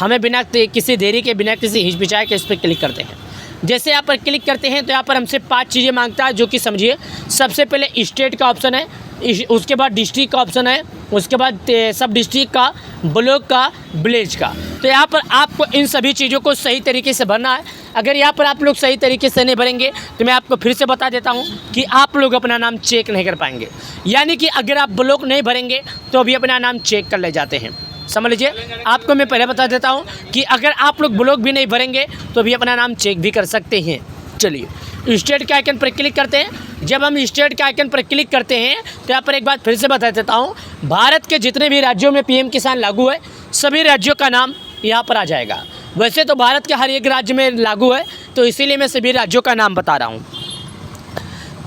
हमें बिना किसी देरी के बिना किसी हिचकिचाए के इस पर क्लिक करते हैं। जैसे यहाँ पर क्लिक करते हैं तो यहाँ पर हमसे 5 चीज़ें मांगता है, जो कि समझिए सबसे पहले स्टेट का ऑप्शन है, उसके बाद डिस्ट्रिक्ट का ऑप्शन है, उसके बाद सब डिस्ट्रिक्ट का, ब्लॉक का, विलेज का। तो यहाँ पर आपको इन सभी चीज़ों को सही तरीके से भरना है। अगर यहाँ पर आप लोग सही तरीके से नहीं भरेंगे तो मैं आपको फिर से बता देता हूँ कि आप लोग अपना नाम चेक नहीं कर पाएंगे। यानी कि अगर आप ब्लॉक नहीं भरेंगे तो भी अपना नाम चेक कर ले जाते हैं। समझ लीजिए, आपको मैं पहले बता देता हूँ कि अगर आप लोग ब्लॉक भी नहीं भरेंगे तो भी अपना नाम चेक भी कर सकते हैं। चलिए स्टेट के आइकन पर क्लिक करते हैं। जब हम स्टेट के आइकन पर क्लिक करते हैं तो यहाँ पर एक बात फिर से बता देता हूँ, भारत के जितने भी राज्यों में पीएम किसान लागू है सभी राज्यों का नाम यहाँ पर आ जाएगा। वैसे तो भारत के हर एक राज्य में लागू है, तो इसीलिए मैं सभी राज्यों का नाम बता रहा हूँ।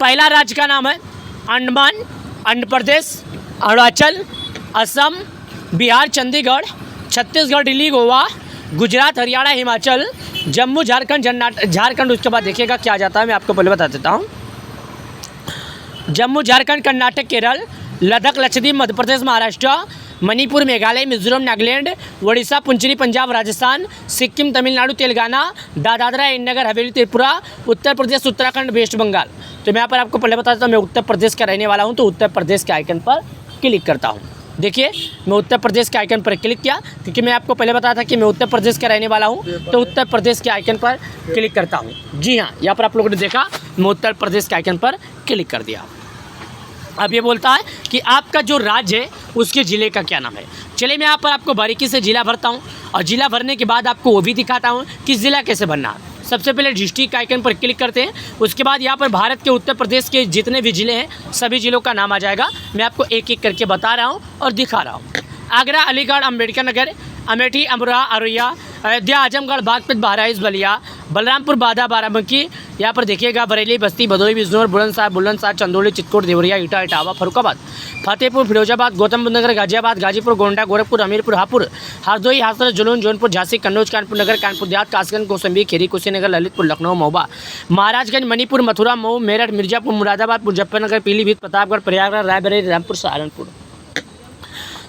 पहला राज्य का नाम है अंडमान, आंध्र प्रदेश, अरुणाचल, असम, बिहार, चंडीगढ़, छत्तीसगढ़, दिल्ली, गोवा, गुजरात, हरियाणा, हिमाचल, जम्मू, झारखंड। उसके बाद देखिएगा क्या आ जाता है, मैं आपको पहले बता देता हूँ। Jammu, Jharkhand, Karnataka, Kerala, Ladakh, Lakshadweep, Madhya Pradesh, Maharashtra, Manipur, Meghalaya, Mizoram, Nagaland, Orissa, पुंचरी, Punjab, Rajasthan, Sikkim, Tamil Nadu, Telangana, Dadra and Nagar Haveli, Tripura, Uttar Pradesh, Uttarakhand, waste Bengal. तो मैं यहाँ पर आपको पहले बता देता हूँ, मैं उत्तर प्रदेश का रहने वाला हूँ, तो उत्तर प्रदेश के आइकन पर क्लिक करता हूँ। देखिए मैं उत्तर प्रदेश के आइकन पर क्लिक किया, क्योंकि मैं आपको पहले बताया था कि मैं उत्तर प्रदेश का रहने वाला हूँ, तो उत्तर प्रदेश के आइकन पर क्लिक करता हूँ। जी हाँ, यहाँ पर आप लोगों ने देखा मैं उत्तर प्रदेश के आइकन पर क्लिक कर दिया। अब ये बोलता है कि आपका जो राज्य है उसके ज़िले का क्या नाम है। चलिए मैं यहाँ पर आपको बारीकी से ज़िला भरता हूँ, और ज़िला भरने के बाद आपको वो भी दिखाता हूँ कि ज़िला कैसे भरना है। सबसे पहले डिस्ट्रिक्ट आइकन पर क्लिक करते हैं। उसके बाद यहाँ पर भारत के उत्तर प्रदेश के जितने भी ज़िले हैं सभी ज़िलों का नाम आ जाएगा। मैं आपको एक एक करके बता रहा हूँ और दिखा रहा हूँ। आगरा, अलीगढ़, अम्बेडकर नगर, अमेठी, अमरोहा, औरैया, अयोध्या, आजमगढ़, बागपत, बहराइच, बलिया, बलरामपुर, बांदा, बाराबंकी। यहाँ पर देखिएगा बरेली, बस्ती, भदोही, बिजनौर, बुलंदशहर, चंदौली, चित्रकूट, देवरिया, ईटा, इटावा, फतेहपुर, फिरोजाबाद, गौतम बुद्ध नगर, गाजियाबाद, गाजीपुर, गोंडा, गोरखपुर, हमीरपुर, हापुड़, हरदोई, हाथरस, जुलून, जौनपुर, झांसी, कन्नौज, कानपुर नगर, कानपुर देहात, कासगंज, कौशाम्बी, खीरी, कुशीनगर, ललितपुर, लखनऊ, महोबा, महाराजगंज, मणिपुर, मथुरा, मऊ, मेरठ, मिर्जापुर, मुरादाबाद, मुजफ्फरनगर, पीलीभीत, प्रतापगढ़, प्रयागराज, रायबरेली, रामपुर, सहारनपुर,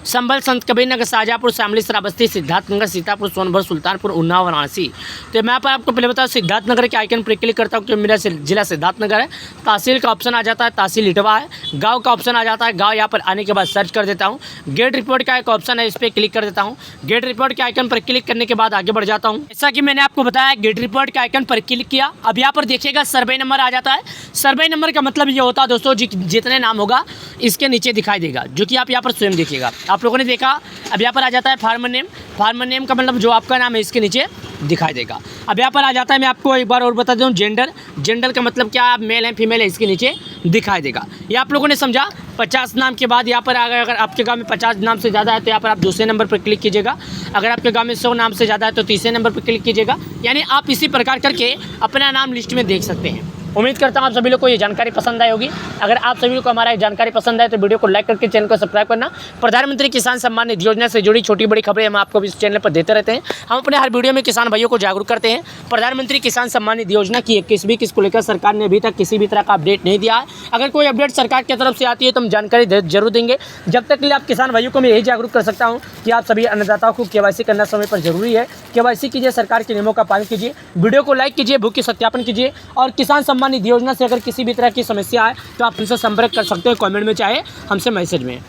संभल, संत कबीर नगर, शाहजहाँपुर, शामली, श्रावस्ती, सिद्धार्थनगर, सीतापुर, सोनभद्र, सुल्तानपुर, उन्नाव, वाराणसी। तो मैं पर आपको पहले बताऊँ सिद्धार्थनगर के आइकन पर क्लिक करता हूँ कि मेरा जिला सिद्धार्थनगर है। तहसील का ऑप्शन आ जाता है, तहसील इटवा है। गांव का ऑप्शन आ जाता है, गांव यहाँ पर आने के बाद सर्च कर देता हूँ। गेट रिपोर्ट का एक ऑप्शन है, इस पर क्लिक कर देता हूँ। गेट रिपोर्ट के आइकन पर क्लिक करने के बाद आगे बढ़ जाता हूँ। जैसा कि मैंने आपको बताया, गेट रिपोर्ट के आइकन पर क्लिक किया। अब यहाँ पर देखिएगा सर्वे नंबर आ जाता है। सर्वे नंबर का मतलब ये होता है दोस्तों, जितने नाम होगा इसके नीचे दिखाई देगा, जो कि आप यहाँ पर स्वयं देखिएगा। आप लोगों ने देखा, अब यहाँ पर आ जाता है फार्मर नेम। फार्मर नेम का मतलब जो आपका नाम है इसके नीचे दिखाई देगा। अब यहाँ पर आ जाता है, मैं आपको एक बार और बता दूँ, जेंडर। जेंडर का मतलब क्या, आप मेल है फीमेल है, इसके नीचे दिखाई देगा। ये आप लोगों ने समझा। 50 नाम के बाद यहाँ पर अगर आपके गांव में 50 नाम से ज़्यादा है तो यहाँ पर आप दूसरे नंबर पर क्लिक कीजिएगा। अगर आपके गांव में 100 नाम से ज़्यादा है तो तीसरे नंबर पर क्लिक कीजिएगा। यानी आप इसी प्रकार करके अपना नाम लिस्ट में देख सकते हैं। उम्मीद करता हूँ आप सभी लोग को ये जानकारी पसंद आई होगी। अगर आप सभी लोग को हमारा ये जानकारी पसंद आए तो वीडियो को लाइक करके चैनल को सब्सक्राइब करना। प्रधानमंत्री किसान सम्मान निधि योजना से जुड़ी छोटी बड़ी खबरें हम आपको इस चैनल पर देते रहते हैं। हम अपने हर वीडियो में किसान भाइयों को जागरूक करते हैं। प्रधानमंत्री किसान सम्मान निधि योजना की 21वीं किस्त को लेकर सरकार ने अभी तक किसी भी तरह का अपडेट नहीं दिया है। अगर कोई अपडेट सरकार की तरफ से आती है तो हम जानकारी जरूर देंगे। जब तक के लिए आप किसान भाइयों को मैं यही जागरूक कर सकता हूँ कि आप सभी अन्नदाताओं को KYC करना समय पर जरूरी है। KYC कीजिए, सरकार के नियमों का पालन कीजिए, वीडियो को लाइक कीजिए, भूख की सत्यापन कीजिए। और किसान सम्मान निधि योजना से अगर किसी भी तरह की समस्या है तो आप हमसे संपर्क कर सकते हैं, कमेंट में चाहे हमसे मैसेज में।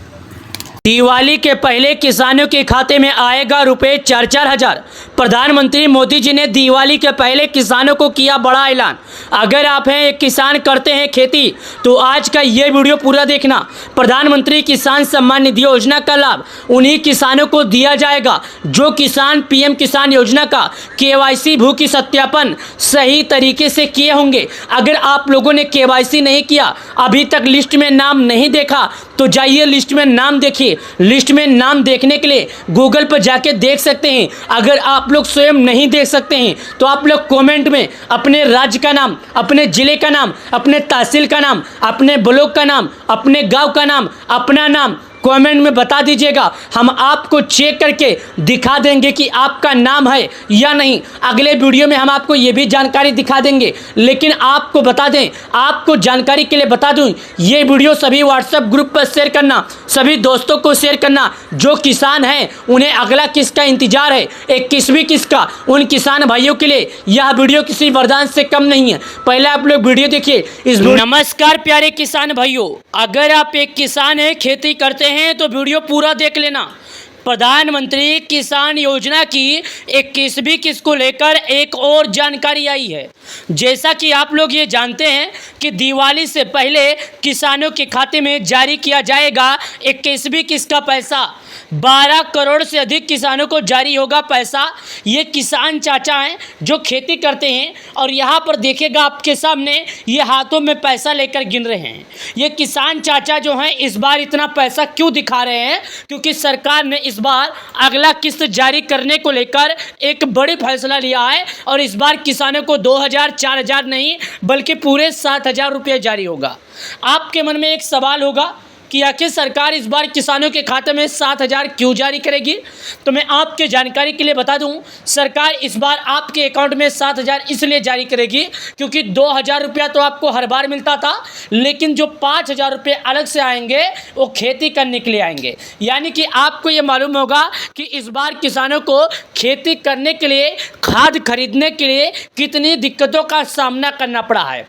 दिवाली के पहले किसानों के खाते में आएगा रुपए 4-4 हज़ार। प्रधानमंत्री मोदी जी ने दिवाली के पहले किसानों को किया बड़ा ऐलान। अगर आप हैं एक किसान, करते हैं खेती, तो आज का ये वीडियो पूरा देखना। प्रधानमंत्री किसान सम्मान निधि योजना का लाभ उन्हीं किसानों को दिया जाएगा जो किसान PM किसान योजना का KYC भू की सत्यापन सही तरीके से किए होंगे। अगर आप लोगों ने KYC नहीं किया, अभी तक लिस्ट में नाम नहीं देखा, तो जाइए लिस्ट में नाम देखिए। लिस्ट में नाम देखने के लिए गूगल पर जाके देख सकते हैं। अगर आप लोग स्वयं नहीं देख सकते हैं तो आप लोग कमेंट में अपने राज्य का नाम, अपने जिले का नाम, अपने तहसील का नाम, अपने ब्लॉक का नाम, अपने गांव का नाम, अपना नाम कमेंट में बता दीजिएगा। हम आपको चेक करके दिखा देंगे कि आपका नाम है या नहीं। अगले वीडियो में हम आपको ये भी जानकारी दिखा देंगे। लेकिन आपको बता दें, आपको जानकारी के लिए बता दूं, ये वीडियो सभी व्हाट्सएप ग्रुप पर शेयर करना, सभी दोस्तों को शेयर करना। जो किसान हैं उन्हें अगला किस्त का इंतजार है, 21वीं किस्त का। उन किसान भाइयों के लिए यह वीडियो किसी वरदान से कम नहीं है। पहले आप लोग वीडियो देखिए। नमस्कार प्यारे किसान भाइयों, अगर आप एक किसान हैं, खेती करते हैं तो वीडियो पूरा देख लेना। प्रधानमंत्री किसान योजना की 21वीं किस्त को लेकर एक और जानकारी आई है। जैसा कि आप लोग ये जानते हैं कि दिवाली से पहले किसानों के खाते में जारी किया जाएगा 21वीं किस्त का पैसा। 12 करोड़ से अधिक किसानों को जारी होगा पैसा। ये किसान चाचा हैं जो खेती करते हैं और यहाँ पर देखिएगा आपके सामने ये हाथों में पैसा लेकर गिन रहे हैं। ये किसान चाचा जो हैं इस बार इतना पैसा क्यों दिखा रहे हैं? क्योंकि सरकार ने इस बार अगला किस्त जारी करने को लेकर एक बड़ी फैसला लिया है और इस बार किसानों को 2000 4000 नहीं बल्कि पूरे 7000 रुपये जारी होगा। आपके मन में एक सवाल होगा कि आखिर सरकार इस बार किसानों के खाते में 7000 क्यों जारी करेगी? तो मैं आपके जानकारी के लिए बता दूं, सरकार इस बार आपके अकाउंट में 7000 इसलिए जारी करेगी क्योंकि 2000 रुपया तो आपको हर बार मिलता था, लेकिन जो 5000 रुपये अलग से आएंगे वो खेती करने के लिए आएंगे। यानी कि आपको ये मालूम होगा कि इस बार किसानों को खेती करने के लिए, खाद खरीदने के लिए कितनी दिक्कतों का सामना करना पड़ा है।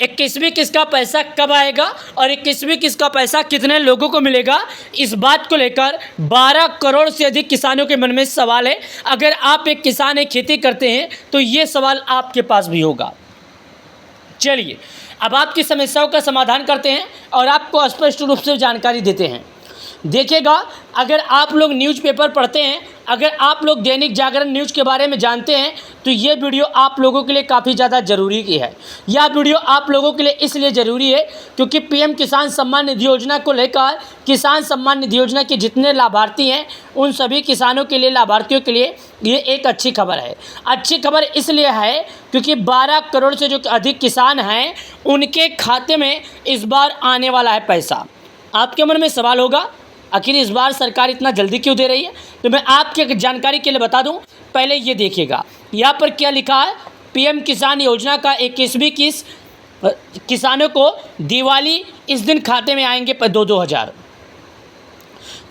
21वीं किस्त का पैसा कब आएगा और 21वीं किस्त का पैसा कितने लोगों को मिलेगा, इस बात को लेकर 12 करोड़ से अधिक किसानों के मन में सवाल है। अगर आप एक किसान है, खेती करते हैं, तो ये सवाल आपके पास भी होगा। चलिए अब आपकी समस्याओं का समाधान करते हैं और आपको स्पष्ट रूप से जानकारी देते हैं। देखिएगा, अगर आप लोग न्यूज़पेपर पढ़ते हैं, अगर आप लोग दैनिक जागरण न्यूज़ के बारे में जानते हैं, तो ये वीडियो आप लोगों के लिए काफ़ी ज़्यादा ज़रूरी की है। यह वीडियो आप लोगों के लिए इसलिए ज़रूरी है क्योंकि PM किसान सम्मान निधि योजना को लेकर, किसान सम्मान निधि योजना के जितने लाभार्थी हैं उन सभी किसानों के लिए, लाभार्थियों के लिए ये एक अच्छी खबर है। अच्छी खबर इसलिए है क्योंकि 12 करोड़ से जो अधिक किसान हैं उनके खाते में इस बार आने वाला है पैसा। आपके मन में सवाल होगा, आखिर इस बार सरकार इतना जल्दी क्यों दे रही है? तो मैं आपके जानकारी के लिए बता दूं, पहले ये देखिएगा यहाँ पर क्या लिखा है। पीएम किसान योजना का 21वीं किस्त किसानों को दिवाली इस दिन खाते में आएंगे 2-2 हज़ार।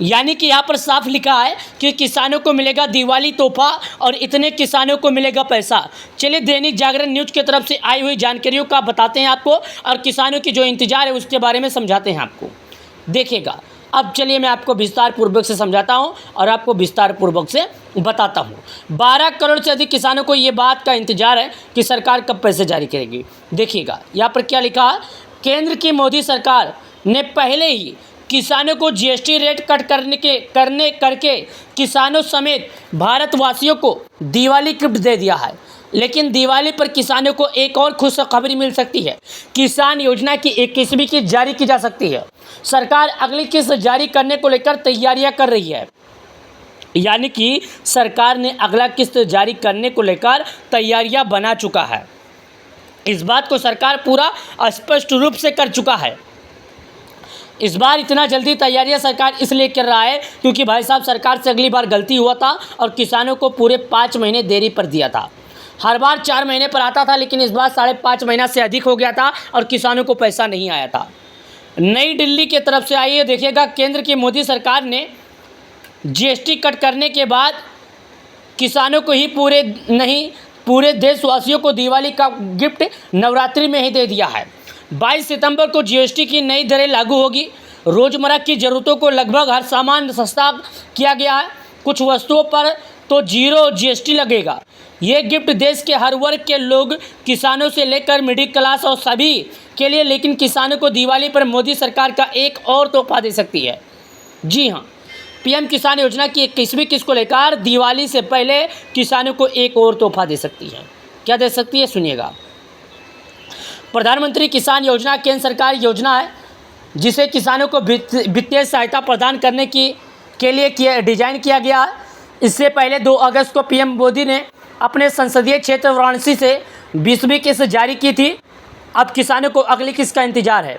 यानी कि यहाँ पर साफ लिखा है कि किसानों को मिलेगा दिवाली तोहफा और इतने किसानों को मिलेगा पैसा। चलिए दैनिक जागरण न्यूज़ की तरफ से आई हुई जानकारियों का बताते हैं आपको और किसानों की जो इंतजार है उसके बारे में समझाते हैं आपको। देखिएगा, अब चलिए मैं आपको विस्तार पूर्वक से समझाता हूं और आपको विस्तार पूर्वक से बताता हूं। 12 करोड़ से अधिक किसानों को ये बात का इंतजार है कि सरकार कब पैसे जारी करेगी। देखिएगा यहाँ पर क्या लिखा है। केंद्र की मोदी सरकार ने पहले ही किसानों को जीएसटी रेट कट करके किसानों समेत भारतवासियों को दिवाली गिफ्ट दे दिया है। लेकिन दिवाली पर किसानों को एक और खुशखबरी मिल सकती है। किसान योजना की 21वीं किस्त जारी की जा सकती है। सरकार अगली किस्त जारी करने को लेकर तैयारियां कर रही है। यानी कि सरकार ने अगला किस्त जारी करने को लेकर तैयारियां बना चुका है। इस बात को सरकार पूरा स्पष्ट रूप से कर चुका है। इस बार इतना जल्दी तैयारियां सरकार इसलिए कर रहा है क्योंकि भाई साहब सरकार से अगली बार गलती हुआ था और किसानों को पूरे 5 महीने देरी पर दिया था। हर बार 4 महीने पर आता था, लेकिन इस बार 5.5 महीना से अधिक हो गया था और किसानों को पैसा नहीं आया था। नई दिल्ली की तरफ से आई है। देखिएगा, केंद्र की मोदी सरकार ने जीएसटी कट करने के बाद किसानों को ही पूरे देशवासियों को दिवाली का गिफ्ट नवरात्रि में ही दे दिया है। 22 सितंबर को जीएसटी की नई दरें लागू होगी। रोज़मर्रा की ज़रूरतों को लगभग हर सामान सस्ता किया गया है। कुछ वस्तुओं पर तो 0 जीएसटी लगेगा। ये गिफ्ट देश के हर वर्ग के लोग, किसानों से लेकर मिडिल क्लास और सभी के लिए। लेकिन किसानों को दिवाली पर मोदी सरकार का एक और तोहफा दे सकती है। जी हाँ, पीएम किसान योजना की 21वीं किस्त को लेकर दिवाली से पहले किसानों को एक और तोहफा दे सकती है। क्या दे सकती है, सुनिएगा। प्रधानमंत्री किसान योजना केंद्र सरकार योजना है जिसे किसानों को वित्तीय सहायता प्रदान करने के लिए डिजाइन किया गया है। इससे पहले 2 अगस्त को पीएम मोदी ने अपने संसदीय क्षेत्र वाराणसी से 20वीं किस्त जारी की थी। अब किसानों को अगली किस्त का इंतजार है।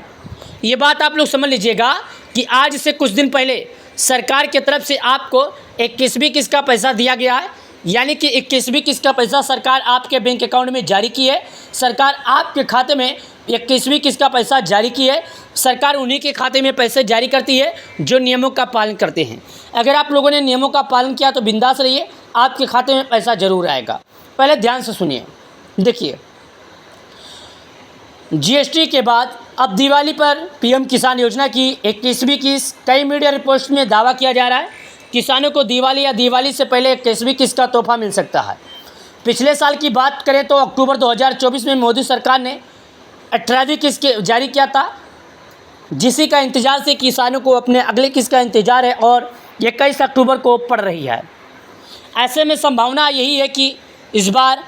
ये बात आप लोग समझ लीजिएगा कि आज से कुछ दिन पहले सरकार की तरफ से आपको 21वीं किस्त का पैसा दिया गया है। यानी कि 21वीं किस्त का पैसा सरकार आपके बैंक अकाउंट में जारी की है। सरकार आपके खाते में 21वीं किस्त का पैसा जारी की है। सरकार उन्हीं के खाते में पैसे जारी करती है जो नियमों का पालन करते हैं। अगर आप लोगों ने नियमों का पालन किया तो बिंदास रहिए, आपके खाते में पैसा जरूर आएगा। पहले ध्यान से सुनिए। देखिए, जीएसटी के बाद अब दिवाली पर पीएम किसान योजना की 21वीं किस्त, कई मीडिया रिपोर्ट्स में दावा किया जा रहा है किसानों को दिवाली या दिवाली से पहले 21वीं किस्त का तोहफा मिल सकता है। पिछले साल की बात करें तो अक्टूबर 2024 में मोदी सरकार ने 18वीं किस्त जारी किया था, जिसी का इंतजार से किसानों को अपने अगले किस्त का इंतजार है और 21 अक्टूबर को पड़ रही है। ऐसे में संभावना यही है कि इस बार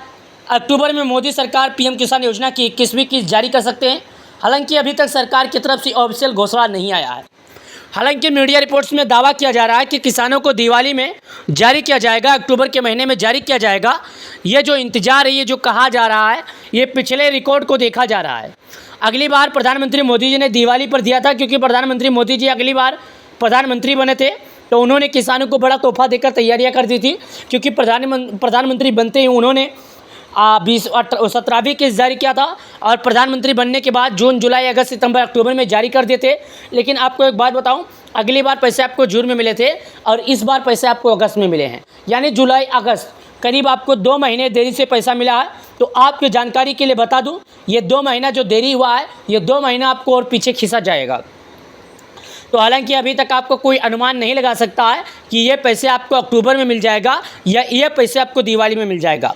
अक्टूबर में मोदी सरकार पीएम किसान योजना की 21वीं किस्त जारी कर सकते हैं। हालांकि अभी तक सरकार की तरफ से ऑफिशियल घोषणा नहीं आया है। हालांकि मीडिया रिपोर्ट्स में दावा किया जा रहा है कि किसानों को दिवाली में जारी किया जाएगा, अक्टूबर के महीने में जारी किया जाएगा। ये जो इंतजार है, ये जो कहा जा रहा है, ये पिछले रिकॉर्ड को देखा जा रहा है। अगली बार प्रधानमंत्री मोदी जी ने दिवाली पर दिया था, क्योंकि प्रधानमंत्री मोदी जी अगली बार प्रधानमंत्री बने थे तो उन्होंने किसानों को बड़ा तोहफा देकर तैयारियां कर दी थी। क्योंकि प्रधानमंत्री बनते ही उन्होंने 17वीं किस्त जारी किया था और प्रधानमंत्री बनने के बाद जून, जुलाई, अगस्त, सितंबर, अक्टूबर में जारी कर दिए थे। लेकिन आपको एक बात बताऊं, अगली बार पैसे आपको जून में मिले थे और इस बार पैसे आपको अगस्त में मिले हैं। यानी जुलाई, अगस्त, करीब आपको 2 महीने देरी से पैसा मिला है। तो आपकी जानकारी के लिए बता दूं, ये 2 महीना जो देरी हुआ है, ये 2 महीना आपको और पीछे खिंचा जाएगा। तो हालांकि अभी तक आपको कोई अनुमान नहीं लगा सकता है कि ये पैसे आपको अक्टूबर में मिल जाएगा या ये पैसे आपको दिवाली में मिल जाएगा।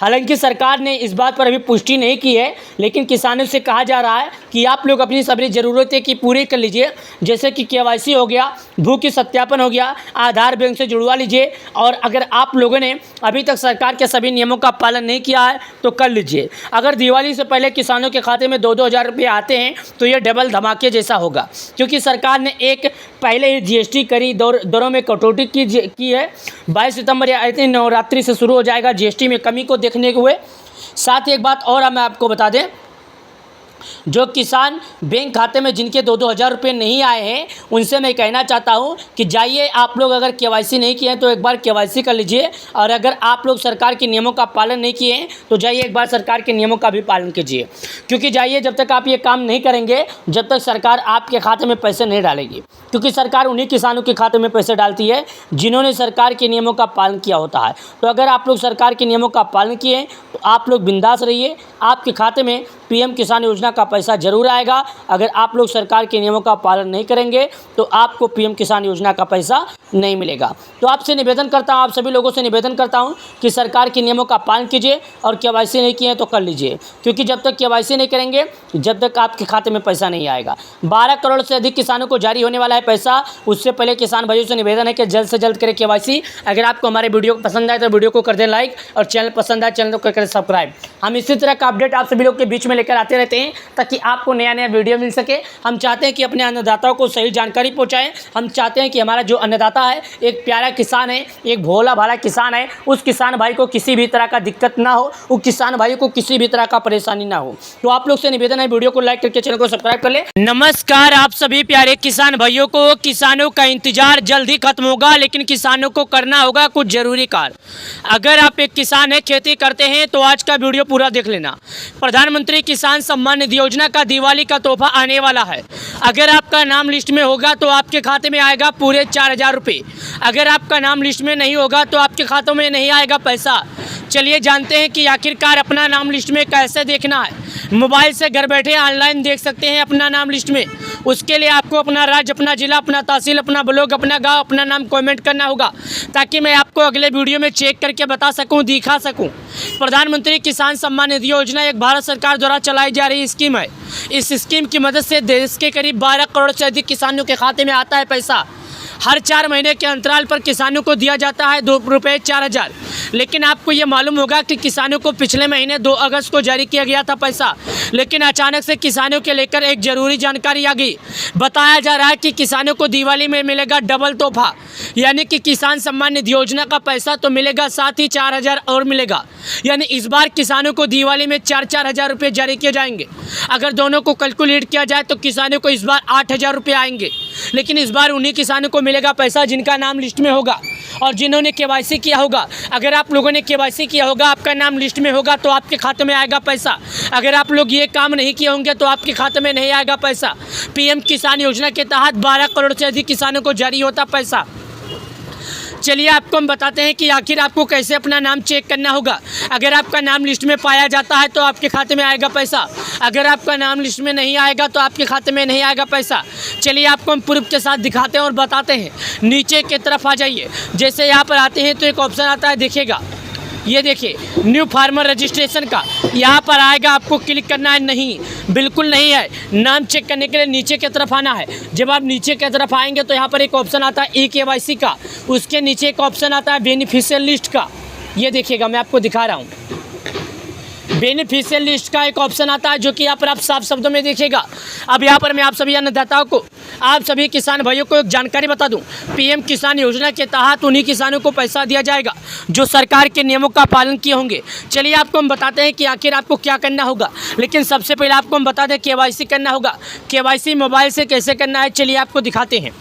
हालांकि सरकार ने इस बात पर अभी पुष्टि नहीं की है, लेकिन किसानों से कहा जा रहा है कि आप लोग अपनी सभी ज़रूरतें की पूरी कर लीजिए। जैसे कि केवाईसी हो गया, भू की सत्यापन हो गया, आधार बैंक से जुड़वा लीजिए। और अगर आप लोगों ने अभी तक सरकार के सभी नियमों का पालन नहीं किया है तो कर लीजिए। अगर दिवाली से पहले किसानों के खाते में 2-2 हज़ार रुपये आते हैं तो ये डबल धमाके जैसा होगा। क्योंकि सरकार ने एक पहले ही जीएसटी करी, दरों में कटौती की है। 22 सितंबर या ऐसे नवरात्रि से शुरू हो जाएगा जीएसटी में कमी को देखने के हुए। साथ ही एक बात और मैं आपको बता दें, जो किसान बैंक खाते में जिनके 2-2 हज़ार रुपये नहीं आए हैं, उनसे मैं कहना चाहता हूं कि जाइए, आप लोग अगर केवाईसी नहीं किए हैं तो एक बार केवाईसी कर लीजिए, और अगर आप लोग सरकार के नियमों का पालन नहीं किए हैं तो जाइए एक बार सरकार के नियमों का भी पालन कीजिए। क्योंकि जाइए, जब तक आप ये काम नहीं करेंगे, जब तक सरकार आपके खाते में पैसे नहीं डालेगी, क्योंकि सरकार उन्हीं किसानों के खाते में पैसे डालती है जिन्होंने सरकार के नियमों का पालन किया होता है। तो अगर आप लोग सरकार के नियमों का पालन किए तो आप लोग बिंदास रहिए, आपके खाते में पीएम किसान योजना का पैसा जरूर आएगा। अगर आप लोग सरकार के नियमों का पालन नहीं करेंगे तो आपको पीएम किसान योजना का पैसा नहीं मिलेगा। तो आपसे निवेदन करता हूं, आप सभी लोगों से निवेदन करता हूं कि सरकार के नियमों का पालन कीजिए, और केवाईसी नहीं किए तो कर लीजिए, क्योंकि जब तक केवाईसी नहीं करेंगे, जब तक आपके खाते में पैसा नहीं आएगा। 12 करोड़ से अधिक किसानों को जारी होने वाला है पैसा। उससे पहले किसान भाइयों से निवेदन है कि जल्द से जल्द करें केवाईसी। अगर आपको हमारे वीडियो पसंद आए तो वीडियो को कर दें लाइक, और चैनल पसंद आए चैनल को करें सब्सक्राइब। हम इसी तरह का अपडेट आप सभी लोग के बीच में लेकर आते रहते हैं ताकि आपको नया नया वीडियो मिल सके। हम चाहते हैं कि अपने अन्नदाताओं को सही जानकारी पहुंचाएं। हम चाहते हैं कि हमारा जो अन्नदाता है एक प्यारा किसान है, एक भोला भाला किसान है, उस किसान भाई को किसी भी तरह का दिक्कत ना हो, उस किसान भाई को किसी भी तरह का परेशानी ना हो। तो आप लोग से निवेदन है, वीडियो को लाइक करके चैनल को सब्सक्राइब कर ले। नमस्कार आप सभी प्यारे किसान भाइयों को। किसानों का इंतजार जल्द ही खत्म होगा, लेकिन किसानों को करना होगा कुछ जरूरी कार्य। अगर आप एक किसान है, खेती करते हैं, तो आज का वीडियो पूरा देख लेना। प्रधानमंत्री किसान सम्मान निधि योजना का दिवाली का तोहफा आने वाला है। अगर आपका नाम लिस्ट में होगा तो आपके खाते में आएगा पूरे 4,000 रुपये। अगर आपका नाम लिस्ट में नहीं होगा तो आपके खातों में नहीं आएगा पैसा। चलिए जानते हैं कि आखिरकार अपना नाम लिस्ट में कैसे देखना है। मोबाइल से घर बैठे ऑनलाइन देख सकते हैं अपना नाम लिस्ट में। उसके लिए आपको अपना राज्य, अपना जिला, अपना तहसील, अपना ब्लॉक, अपना गांव, अपना नाम कमेंट करना होगा, ताकि मैं आपको अगले वीडियो में चेक करके बता सकूं, दिखा सकूं। प्रधानमंत्री किसान सम्मान निधि योजना एक भारत सरकार द्वारा चलाई जा रही स्कीम है। इस स्कीम की मदद से देश के करीब 12 करोड़ से अधिक किसानों के खाते में आता है पैसा। हर 4 महीने के अंतराल पर किसानों को दिया जाता है ₹4,000। लेकिन आपको ये मालूम होगा कि किसानों को पिछले महीने 2 अगस्त को जारी किया गया था पैसा, लेकिन अचानक से किसानों के लेकर एक ज़रूरी जानकारी आ गई। बताया जा रहा है कि किसानों को दिवाली में मिलेगा डबल तोहफा, यानी कि किसान सम्मान निधि योजना का पैसा तो मिलेगा, साथ ही 4,000 और मिलेगा। यानी इस बार किसानों को दिवाली में 4-4 हज़ार रुपये जारी किए जाएंगे। अगर दोनों को कैलकुलेट किया जाए तो किसानों को इस बार 8,000 रुपये आएंगे। लेकिन इस बार उन्हीं किसानों को मिलेगा पैसा जिनका नाम लिस्ट में होगा और जिन्होंने केवाईसी किया होगा। अगर आप लोगों ने केवाईसी किया होगा, आपका नाम लिस्ट में होगा, तो आपके खाते में आएगा पैसा। अगर आप लोग ये काम नहीं किए होंगे तो आपके खाते में नहीं आएगा पैसा। पीएम किसान योजना के तहत 12 करोड़ से अधिक किसानों को जारी होता पैसा। चलिए आपको हम बताते हैं कि आखिर आपको कैसे अपना नाम चेक करना होगा। अगर आपका नाम लिस्ट में पाया जाता है तो आपके खाते में आएगा पैसा। अगर आपका नाम लिस्ट में नहीं आएगा तो आपके खाते में नहीं आएगा पैसा। चलिए आपको हम प्रूफ के साथ दिखाते हैं और बताते हैं। नीचे की तरफ आ जाइए। जैसे यहाँ पर आते हैं तो एक ऑप्शन आता है, देखिएगा, ये देखिए, न्यू फार्मर रजिस्ट्रेशन का। यहाँ पर आएगा, आपको क्लिक करना है। नहीं, बिल्कुल नहीं है। नाम चेक करने के लिए नीचे की तरफ आना है। जब आप नीचे की तरफ आएंगे तो यहाँ पर एक ऑप्शन आता है eKYC का। उसके नीचे एक ऑप्शन आता है बेनिफिशियल लिस्ट का। ये देखिएगा, मैं आपको दिखा रहा हूँ। बेनिफिशियल लिस्ट का एक ऑप्शन आता है, जो कि यहाँ पर आप साफ शब्दों में देखिएगा। अब यहाँ पर मैं आप सभी अन्नदाताओं को, आप सभी किसान भाइयों को एक जानकारी बता दूं। पीएम किसान योजना के तहत उन्हीं किसानों को पैसा दिया जाएगा जो सरकार के नियमों का पालन किए होंगे। चलिए आपको हम बताते हैं कि आखिर आपको क्या करना होगा। लेकिन सबसे पहले आपको हम बता दें केवाईसी करना होगा। केवाईसी मोबाइल से कैसे करना है, चलिए आपको दिखाते हैं।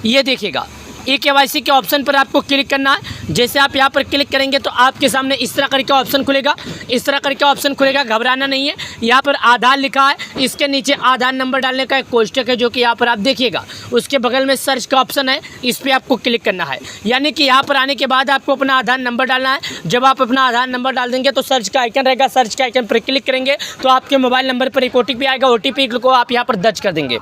ये देखिएगा, eKYC के ऑप्शन पर आपको क्लिक करना है। जैसे आप यहाँ पर क्लिक करेंगे तो आपके सामने इस तरह करके ऑप्शन खुलेगा। इस तरह करके ऑप्शन खुलेगा, घबराना नहीं है। यहाँ पर आधार लिखा है, इसके नीचे आधार नंबर डालने का एक कोष्टक है, जो कि यहाँ पर आप देखिएगा। उसके बगल में सर्च का ऑप्शन है, इस पर आपको क्लिक करना है। यानी कि यहाँ पर आने के बाद आपको अपना आधार नंबर डालना है। जब आप अपना आधार नंबर डाल देंगे तो सर्च का आइकन रहेगा। सर्च के आइकन पर क्लिक करेंगे तो आपके मोबाइल नंबर पर एक OTP आएगा। OTP को आप यहाँ पर दर्ज कर देंगे।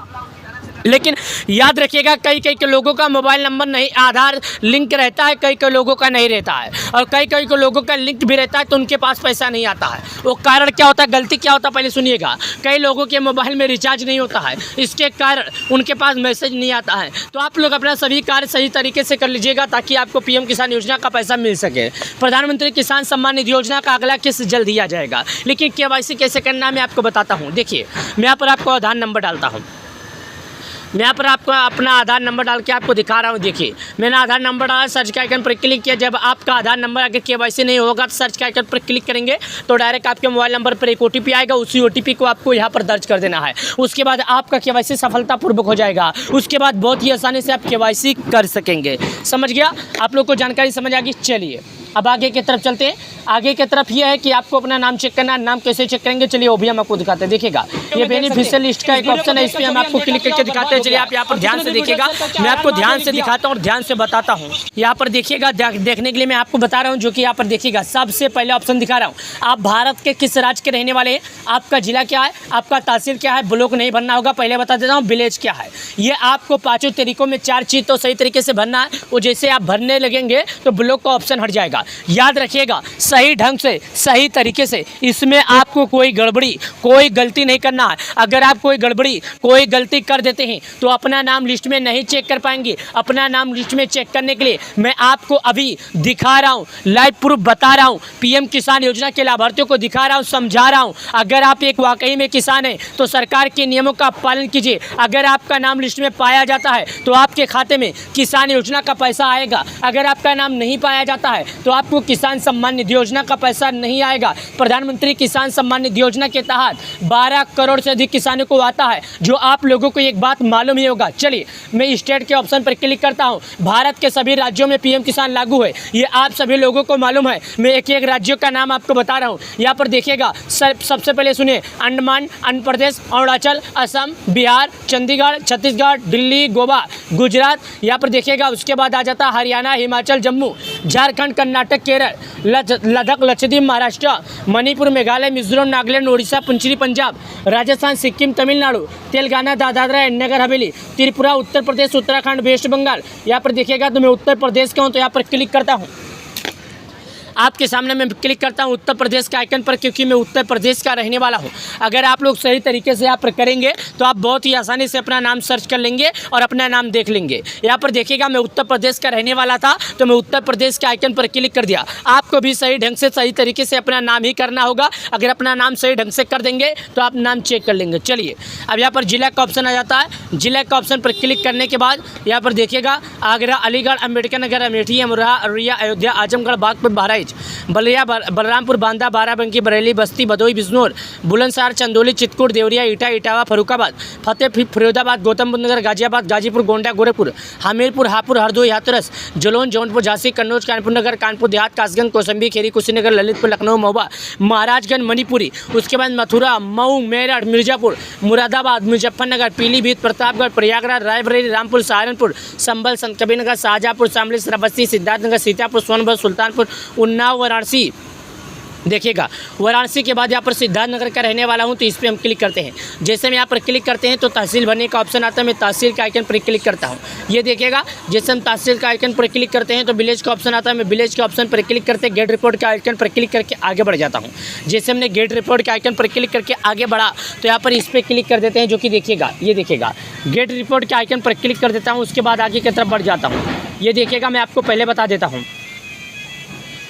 लेकिन याद रखिएगा, कई के लोगों का मोबाइल नंबर नहीं, आधार लिंक रहता है, कई लोगों का नहीं रहता है, और कई लोगों का लिंक भी रहता है तो उनके पास पैसा नहीं आता है। वो कारण क्या होता है, गलती क्या होता है, पहले सुनिएगा। कई लोगों के मोबाइल में रिचार्ज नहीं होता है, इसके कारण उनके पास मैसेज नहीं आता है। तो आप लोग अपना सभी कार्य सही तरीके से कर लीजिएगा ताकि आपको पीएम किसान योजना का पैसा मिल सके। प्रधानमंत्री किसान सम्मान निधि योजना का अगला किस्त जल्द ही आ जाएगा। लेकिन केवाईसी कैसे करना है मैं आपको बताता हूँ। देखिए, मैं यहाँ पर आपको आधार नंबर डालता हूँ। मैं यहाँ पर आपका अपना आधार नंबर डाल के आपको दिखा रहा हूँ। देखिए मैंने आधार नंबर डाला, सर्च के आइकन पर क्लिक किया। जब आपका आधार नंबर अगर केवाईसी नहीं होगा तो सर्च के आइकन पर क्लिक करेंगे तो डायरेक्ट आपके मोबाइल नंबर पर एक OTP आएगा। उसी OTP को आपको यहाँ पर दर्ज कर देना है। उसके बाद आपका केवाईसी सफलतापूर्वक हो जाएगा। उसके बाद बहुत ही आसानी से आप केवाईसी कर सकेंगे। समझ गया? आप लोग को जानकारी समझ आ गई। चलिए अब आगे की तरफ चलते हैं। आगे की तरफ ये है कि आपको अपना नाम चेक करना है। नाम कैसे चेक करेंगे, चलिए वो भी हम आपको दिखाते हैं। देखिएगा ये बेनिफिशियल लिस्ट का एक ऑप्शन है, इस पर हम आपको क्लिक करके दिखाते हैं। चलिए आप यहाँ पर ध्यान से देखिएगा, मैं आपको ध्यान से दिखाता हूँ और ध्यान से बताता हूँ। यहाँ पर देखिएगा, देखने के लिए मैं आपको बता रहा हूँ, जो कि यहाँ पर देखिएगा सबसे पहले ऑप्शन दिखा रहा हूँ। आप भारत के किस राज्य के रहने वाले हैं, आपका जिला क्या है, आपका तहसील क्या है, ब्लॉक नहीं भरना होगा। पहले बता देता हूँ विलेज क्या है। ये आपको 5 तरीकों में 4 चीज़ तो सही तरीके से भरना है। वो जैसे आप भरने लगेंगे तो ब्लॉक का ऑप्शन हट जाएगा। याद रखिएगा सही ढंग से सही तरीके से, इसमें आपको कोई गड़बड़ी कोई गलती नहीं करना है। अगर आप कोई गड़बड़ी कोई गलती कर देते हैं तो अपना नाम लिस्ट में नहीं चेक कर पाएंगे। अपना नाम लिस्ट में चेक करने के लिए मैं आपको अभी दिखा रहा हूँ, लाइव प्रूफ बता रहा हूँ। PM किसान योजना के लाभार्थियों को दिखा रहा हूँ, समझा रहा हूँ। अगर आप एक वाकई में किसान हैं तो सरकार के नियमों का पालन कीजिए। अगर आपका नाम लिस्ट में पाया जाता है तो आपके खाते में किसान योजना का पैसा आएगा। अगर आपका नाम नहीं पाया जाता है तो आपको किसान सम्मान निधि योजना का पैसा नहीं आएगा। प्रधानमंत्री किसान सम्मान निधि योजना के तहत 12 करोड़ से अधिक किसानों को आता है, जो आप लोगों को एक बात मालूम ही होगा। चलिए मैं स्टेट के ऑप्शन पर क्लिक करता हूं। भारत के सभी राज्यों में PM किसान लागू है, ये आप सभी लोगों को मालूम है। मैं एक एक राज्यों का नाम आपको बता रहा हूँ। यहाँ पर देखिएगा सबसे पहले सुनिए, अंडमान, आंध्र प्रदेश, अरुणाचल, असम, बिहार, चंडीगढ़, छत्तीसगढ़, दिल्ली, गोवा, गुजरात। यहाँ पर देखिएगा उसके बाद आ जाता हरियाणा, हिमाचल, जम्मू, झारखंड, कर्नाटक, केरल, लद्दाख, लक्षद्वीप, महाराष्ट्र, मणिपुर, मेघालय, मिजोरम, नागालैंड, उड़ीसा, पुंचरी, पंजाब, राजस्थान, सिक्किम, तमिलनाडु, तेलंगाना, दादरा एंड नगर हवेली, त्रिपुरा, उत्तर प्रदेश, उत्तराखंड, वेस्ट बंगाल। यहाँ पर देखिएगा तो मैं उत्तर प्रदेश का हूँ तो यहाँ पर क्लिक करता हूँ। आपके सामने मैं क्लिक करता हूं उत्तर प्रदेश के आइकन पर, क्योंकि मैं उत्तर प्रदेश का रहने वाला हूं। अगर आप लोग सही तरीके से आप करेंगे तो आप बहुत ही आसानी से अपना नाम सर्च कर लेंगे और अपना नाम देख लेंगे। यहाँ पर देखिएगा मैं उत्तर प्रदेश का रहने वाला था तो मैं उत्तर प्रदेश के आइकन पर क्लिक कर दिया। आपको भी सही ढंग से सही तरीके से अपना नाम ही करना होगा। अगर अपना नाम सही ढंग से कर देंगे तो आप नाम चेक कर लेंगे। चलिए अब यहाँ पर जिला का ऑप्शन आ जाता है। जिला का ऑप्शन पर क्लिक करने के बाद यहाँ पर देखिएगा आगरा, अलीगढ़, अम्बेडकर नगर, अमेठी, अमरोहा, अररिया, अयोध्या, आजमगढ़, बागपत, बहराइच, बलिया, बलरामपुर, बांदा, बाराबंकी, बरेली, बस्ती, भदोही, बिजनौर, बुलंदशहर, चंदौली, चित्रकूट, देवरिया, ईटा, इटावा, फरुखाबाद, फतेहपुर, फरीदाबाद, गौतम बुद्ध नगर, गाजियाबाद, गाजीपुर, गोंडा, गोरखपुर, हमीरपुर, हापुड़, हरदोई, हाथरस, जलौन, जौनपुर, झांसी, कन्नौज, कानपुर नगर, कानपुर देहात, कासगंज, कौसंबी, खेरी, कुशीनगर, ललितपुर, लखनऊ, महोबा, महाराजगंज, मणिपुरी। उसके बाद मथुरा, मऊ, मेरठ, मिर्जापुर, मुरादाबाद, मुजफ्फरनगर, पीलीभीत, प्रतापगढ़, प्रयागराज, रायबरेली, रामपुर, सहारनपुर, संभल, संतकबीरनगर, शाहजहाँपुर, शामली, श्रावस्ती, सिद्धार्थनगर, सीतापुर, सोनभद्र, सुल्तानपुर, उन्नाव, वाराणसी। देखिएगा वाराणसी के बाद यहाँ पर सिद्धार्थनगर का रहने वाला हूँ तो इस पर हम क्लिक करते हैं। जैसे हम यहाँ पर क्लिक करते हैं तो तहसील भरने का ऑप्शन आता है। मैं तहसील के आइकन पर क्लिक करता हूँ। ये देखिएगा जैसे हम तहसील का आइकन पर क्लिक करते हैं तो विलेज का ऑप्शन आता है। मैं विलेज के ऑप्शन पर क्लिक करते गेट रिपोर्ट के आइकन पर क्लिक करके आगे बढ़ जाता हूँ। जैसे हमने गेट रिपोर्ट के आइकन पर क्लिक करके आगे बढ़ा तो यहाँ पर इस पर क्लिक कर देते हैं, जो कि देखिएगा ये देखिएगा गेट रिपोर्ट के आइकन पर क्लिक कर देता हूँ। उसके बाद आगे की तरफ बढ़ जाता हूँ। ये देखिएगा मैं आपको पहले बता देता हूँ।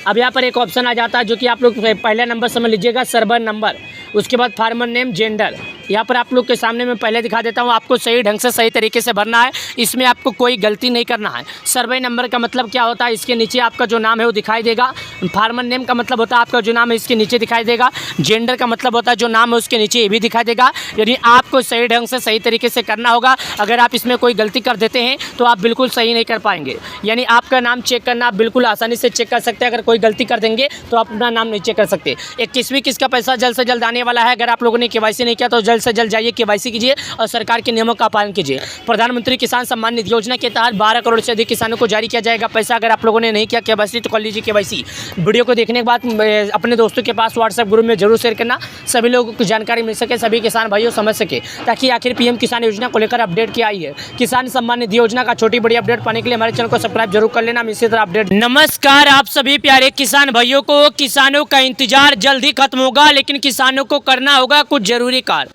अब यहाँ पर एक ऑप्शन आ जाता है जो कि आप लोग पहला नंबर समझ लीजिएगा, सर्वर नंबर। उसके बाद फार्मर नेम, जेंडर। यहाँ पर आप लोग के सामने मैं पहले दिखा देता हूँ। आपको सही ढंग से सही तरीके से भरना है, इसमें आपको कोई गलती नहीं करना है। सर्वे नंबर का मतलब क्या होता है, इसके नीचे आपका जो नाम है वो दिखाई देगा। फार्मर नेम का मतलब होता है आपका जो नाम है इसके नीचे दिखाई देगा। जेंडर का मतलब होता है जो नाम है उसके नीचे ये भी दिखाई देगा। यदि आपको सही ढंग से सही तरीके से करना होगा। अगर आप इसमें कोई गलती कर देते हैं तो आप बिल्कुल सही नहीं कर पाएंगे। यानी आपका नाम चेक करना आप बिल्कुल आसानी से चेक कर सकते हैं। अगर कोई गलती कर देंगे तो आप अपना नाम नहीं चेक कर सकते। 21वीं किस्त का पैसा जल्द से जल्द आने वाला है। अगर आप लोगों ने केवाईसी नहीं किया तो जल्द से जल्द जाइए केवाईसी कीजिए और सरकार के नियमों का पालन कीजिए। प्रधानमंत्री किसान सम्मान निधि योजना के तहत 12 करोड़ से अधिक किसानों को जारी किया जाएगा पैसा। अगर आप लोगों ने नहीं किया केवाईसी तो कर लीजिए केवाईसी। वीडियो को देखने के बाद अपने दोस्तों के पास व्हाट्सएप ग्रुप में जरूर शेयर करना, सभी लोगों को जानकारी मिल सके, सभी किसान भाइयों समझ सके, ताकि आखिर PM किसान योजना को लेकर अपडेट क्या आई है। किसान सम्मान निधि योजना का छोटी बड़ी अपडेट पाने के लिए हमारे चैनल को सब्सक्राइब जरूर कर लेना। इसी तरह अपडेट। नमस्कार आप सभी प्यारे किसान भाइयों को। किसानों का इंतजार जल्द ही खत्म होगा, लेकिन किसानों को करना होगा कुछ जरूरी कार्य।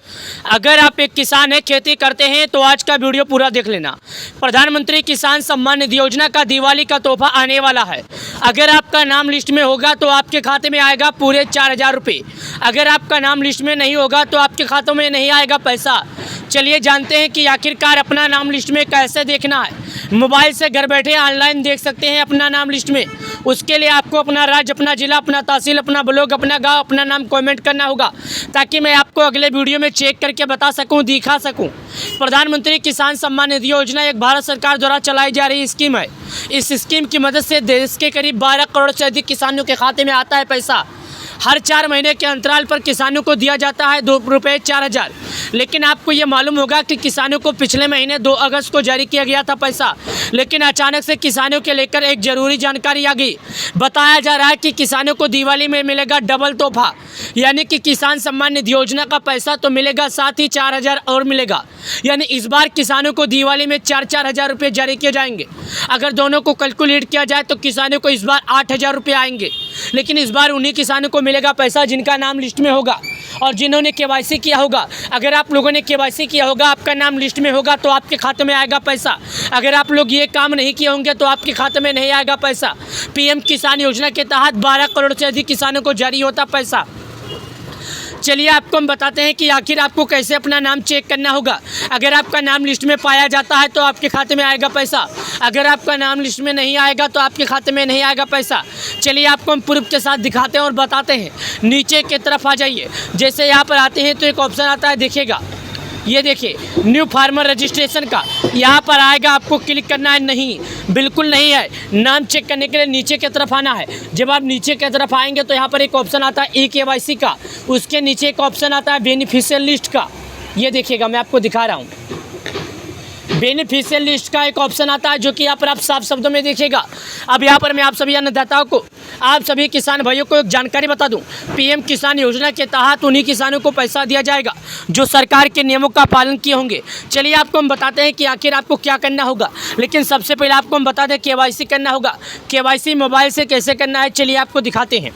अगर आप एक किसान है, खेती करते हैं तो आज का वीडियो पूरा देख लेना। प्रधानमंत्री किसान सम्मान निधि योजना का दिवाली का तोहफा आने वाला है। अगर आपका नाम लिस्ट में होगा तो आपके खाते में आएगा पूरे 4000 रुपये। अगर आपका नाम लिस्ट में नहीं होगा तो आपके खातों में नहीं आएगा पैसा। चलिए जानते हैं कि आखिरकार अपना नाम लिस्ट में कैसे देखना है। मोबाइल से घर बैठे ऑनलाइन देख सकते हैं अपना नाम लिस्ट में। उसके लिए आपको अपना राज्य, अपना जिला, अपना तहसील, अपना ब्लॉक, अपना गांव, अपना नाम कमेंट करना होगा, ताकि मैं आपको अगले वीडियो में चेक करके बता सकूं, दिखा सकूं। प्रधानमंत्री किसान सम्मान निधि योजना एक भारत सरकार द्वारा चलाई जा रही स्कीम है। इस स्कीम की मदद से देश के करीब 12 करोड़ से अधिक किसानों के खाते में आता है पैसा। हर 4 महीने के अंतराल पर किसानों को दिया जाता है ₹4,000। लेकिन आपको ये मालूम होगा कि किसानों को पिछले महीने 2 अगस्त को जारी किया गया था पैसा, लेकिन अचानक से किसानों के लेकर एक ज़रूरी जानकारी आ गई। बताया जा रहा है कि किसानों को दिवाली में मिलेगा डबल तोहफा, यानी कि किसान सम्मान निधि योजना का पैसा तो मिलेगा, साथ ही 4,000 और मिलेगा। यानी इस बार किसानों को दिवाली में 4-4 हज़ार रुपये जारी किए जाएंगे। अगर दोनों को कैलकुलेट किया जाए तो किसानों को इस बार 8,000 रुपये आएंगे। लेकिन इस बार उन्हीं किसानों को मिलेगा पैसा जिनका नाम लिस्ट में होगा और जिन्होंने केवाईसी किया होगा। अगर आप लोगों ने केवाईसी किया होगा, आपका नाम लिस्ट में होगा, तो आपके खाते में आएगा पैसा। अगर आप लोग ये काम नहीं किए होंगे तो आपके खाते में नहीं आएगा पैसा। पीएम किसान योजना के तहत 12 करोड़ से अधिक किसानों को जारी होता पैसा। चलिए आपको हम बताते हैं कि आखिर आपको कैसे अपना नाम चेक करना होगा। अगर आपका नाम लिस्ट में पाया जाता है तो आपके खाते में आएगा पैसा। अगर आपका नाम लिस्ट में नहीं आएगा तो आपके खाते में नहीं आएगा पैसा। चलिए आपको हम प्रूफ के साथ दिखाते हैं और बताते हैं। नीचे की तरफ आ जाइए। जैसे यहाँ पर आते हैं तो एक ऑप्शन आता है, देखिएगा, ये देखिए, न्यू फार्मर रजिस्ट्रेशन का। यहाँ पर आएगा, आपको क्लिक करना है। नहीं, बिल्कुल नहीं है। नाम चेक करने के लिए नीचे की तरफ आना है। जब आप नीचे की तरफ आएंगे तो यहाँ पर एक ऑप्शन आता है eKYC का। उसके नीचे एक ऑप्शन आता है बेनिफिशियल लिस्ट का। ये देखिएगा, मैं आपको दिखा रहा हूँ। बेनिफिशियल लिस्ट का एक ऑप्शन आता है जो कि यहाँ पर आप साफ शब्दों में देखिएगा। अब यहाँ पर मैं आप सभी अन्नदाताओं को, आप सभी किसान भाइयों को एक जानकारी बता दूं। पीएम किसान योजना के तहत उन्हीं किसानों को पैसा दिया जाएगा जो सरकार के नियमों का पालन किए होंगे। चलिए आपको हम बताते हैं कि आखिर आपको क्या करना होगा। लेकिन सबसे पहले आपको हम बता दें केवाईसी करना होगा। केवाईसी मोबाइल से कैसे करना है, चलिए आपको दिखाते हैं।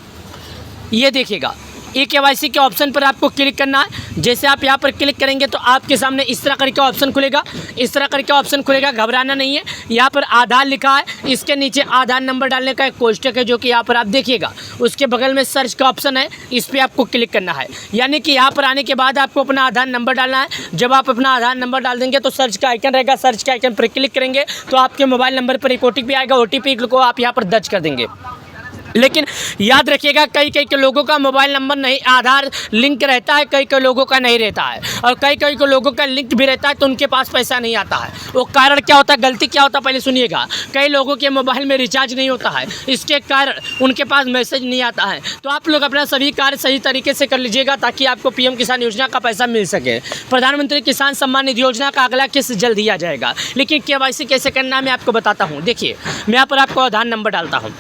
ये देखिएगा, eKYC के ऑप्शन पर आपको क्लिक करना है। जैसे आप यहाँ पर क्लिक करेंगे तो आपके सामने इस तरह करके ऑप्शन खुलेगा। इस तरह करके ऑप्शन खुलेगा, घबराना नहीं है। यहाँ पर आधार लिखा है, इसके नीचे आधार नंबर डालने का एक कोष्टक है जो कि यहाँ पर आप देखिएगा। उसके बगल में सर्च का ऑप्शन है, इस पर आपको क्लिक करना है। यानी कि यहाँ पर आने के बाद आपको अपना आधार नंबर डालना है। जब आप अपना आधार नंबर डाल देंगे तो सर्च का आइकन रहेगा, सर्च के आइकन पर क्लिक करेंगे तो आपके मोबाइल नंबर पर एक OTP आएगा। OTP को आप यहाँ पर दर्ज कर देंगे। लेकिन याद रखिएगा, कई के लोगों का मोबाइल नंबर नहीं, आधार लिंक रहता है, कई लोगों का नहीं रहता है, और कई लोगों का लिंक भी रहता है तो उनके पास पैसा नहीं आता है। वो कारण क्या होता है, गलती क्या होता है, पहले सुनिएगा। कई लोगों के मोबाइल में रिचार्ज नहीं होता है, इसके कारण उनके पास मैसेज नहीं आता है। तो आप लोग अपना सभी कार्य सही तरीके से कर लीजिएगा ताकि आपको पीएम किसान योजना का पैसा मिल सके। प्रधानमंत्री किसान सम्मान निधि योजना का अगला किस्त जल्द दिया जाएगा। लेकिन केवाईसी कैसे करना है मैं आपको बताता हूँ। देखिए, मैं यहाँ पर आपको आधार नंबर डालता हूँ।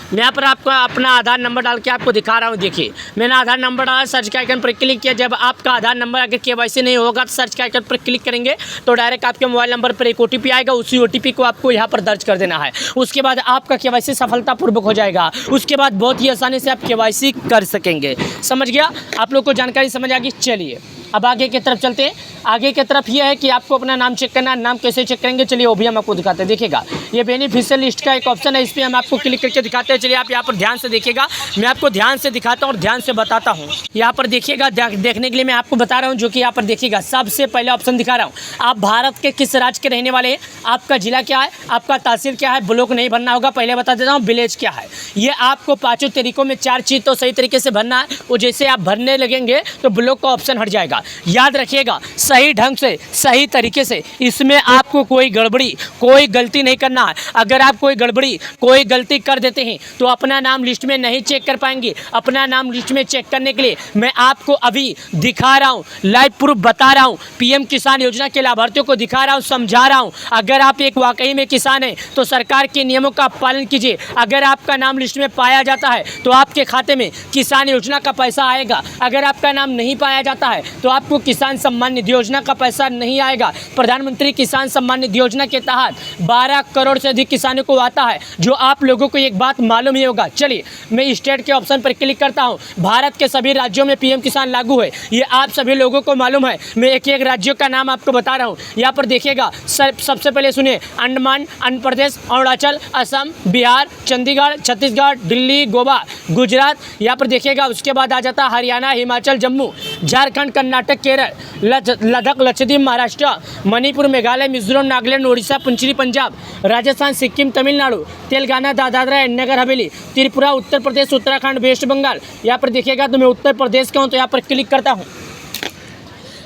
मैं यहाँ पर आपको अपना आधार नंबर डाल के आपको दिखा रहा हूँ। देखिए, मैंने आधार नंबर डाला, सर्च के आइकन पर क्लिक किया। जब आपका आधार नंबर अगर केवाईसी नहीं होगा तो सर्च के आइकन पर क्लिक करेंगे तो डायरेक्ट आपके मोबाइल नंबर पर एक OTP आएगा। उसी OTP को आपको यहाँ पर दर्ज कर देना है। उसके बाद आपका केवाईसी सफलतापूर्वक हो जाएगा। उसके बाद बहुत ही आसानी से आप केवाईसी कर सकेंगे। समझ गया? आप लोग को जानकारी समझ आ गई? चलिए अब आगे की तरफ चलते हैं। आगे की तरफ ये है कि आपको अपना नाम चेक करना है। नाम कैसे चेक करेंगे, चलिए वो भी हम आपको दिखाते हैं। देखिएगा, ये बेनिफिशियल लिस्ट का एक ऑप्शन है, इस पर हम आपको क्लिक करके दिखाते हैं। चलिए आप यहाँ पर ध्यान से देखिएगा, मैं आपको ध्यान से दिखाता हूँ और ध्यान से बताता हूँ। यहाँ पर देखिएगा, देखने के लिए मैं आपको बता रहा हूँ, जो कि यहाँ पर देखिएगा सबसे पहले ऑप्शन दिखा रहा हूँ। आप भारत के किस राज्य के रहने वाले हैं, आपका जिला क्या है, आपका तहसील क्या है, ब्लॉक नहीं भरना होगा, पहले बता देता हूँ, विलेज क्या है। ये आपको 5 तरीकों में 4 चीज़ तो सही तरीके से भरना है। वो जैसे आप भरने लगेंगे तो ब्लॉक का ऑप्शन हट जाएगा। याद रखिएगा, सही ढंग से, सही तरीके से, इसमें आपको कोई गड़बड़ी, कोई गलती नहीं करना है। अगर आप कोई गड़बड़ी, कोई गलती कर देते हैं तो अपना नाम लिस्ट में नहीं चेक कर पाएंगे। अपना नाम लिस्ट में चेक करने के लिए मैं आपको अभी दिखा रहा हूँ, लाइव प्रूफ बता रहा हूँ, पीएम किसान योजना के लाभार्थियों को दिखा रहा हूँ, समझा रहा हूँ। अगर आप एक वाकई में किसान हैं तो सरकार के नियमों का पालन कीजिए। अगर आपका नाम लिस्ट में पाया जाता है तो आपके खाते में किसान योजना का पैसा आएगा। अगर आपका नाम नहीं पाया जाता है तो आपको किसान सम्मान निधि योजना का पैसा नहीं आएगा। प्रधानमंत्री किसान सम्मान निधि योजना के तहत 12 करोड़ से अधिक किसानों को आता है, जो आप लोगों को एक बात मालूम ही होगा। चलिए मैं स्टेट के ऑप्शन पर क्लिक करता हूं। भारत के सभी राज्यों में पीएम किसान लागू है, ये आप सभी लोगों को मालूम है। मैं एक एक राज्यों का नाम आपको बता रहा हूँ। यहाँ पर देखिएगा, सबसे पहले सुनिए, अंडमान, आंध्र प्रदेश, अरुणाचल, असम, बिहार, चंडीगढ़, छत्तीसगढ़, दिल्ली, गोवा, गुजरात। यहाँ पर देखिएगा, उसके बाद आ जाता है हरियाणा, हिमाचल, जम्मू, झारखंड, कर्नाटक, केरल, लद्दाख, लक्षद्वीप, महाराष्ट्र, मणिपुर, मेघालय, मिजोरम, नागालैंड, उड़ीसा, पुंचरी, पंजाब, राजस्थान, सिक्किम, तमिलनाडु, तेलंगाना, दादरा एंड नगर हवेली, त्रिपुरा, उत्तर प्रदेश, उत्तराखंड, वेस्ट बंगाल। यहाँ पर देखिएगा तो मैं उत्तर प्रदेश का हूँ, तो यहाँ पर क्लिक करता हूँ।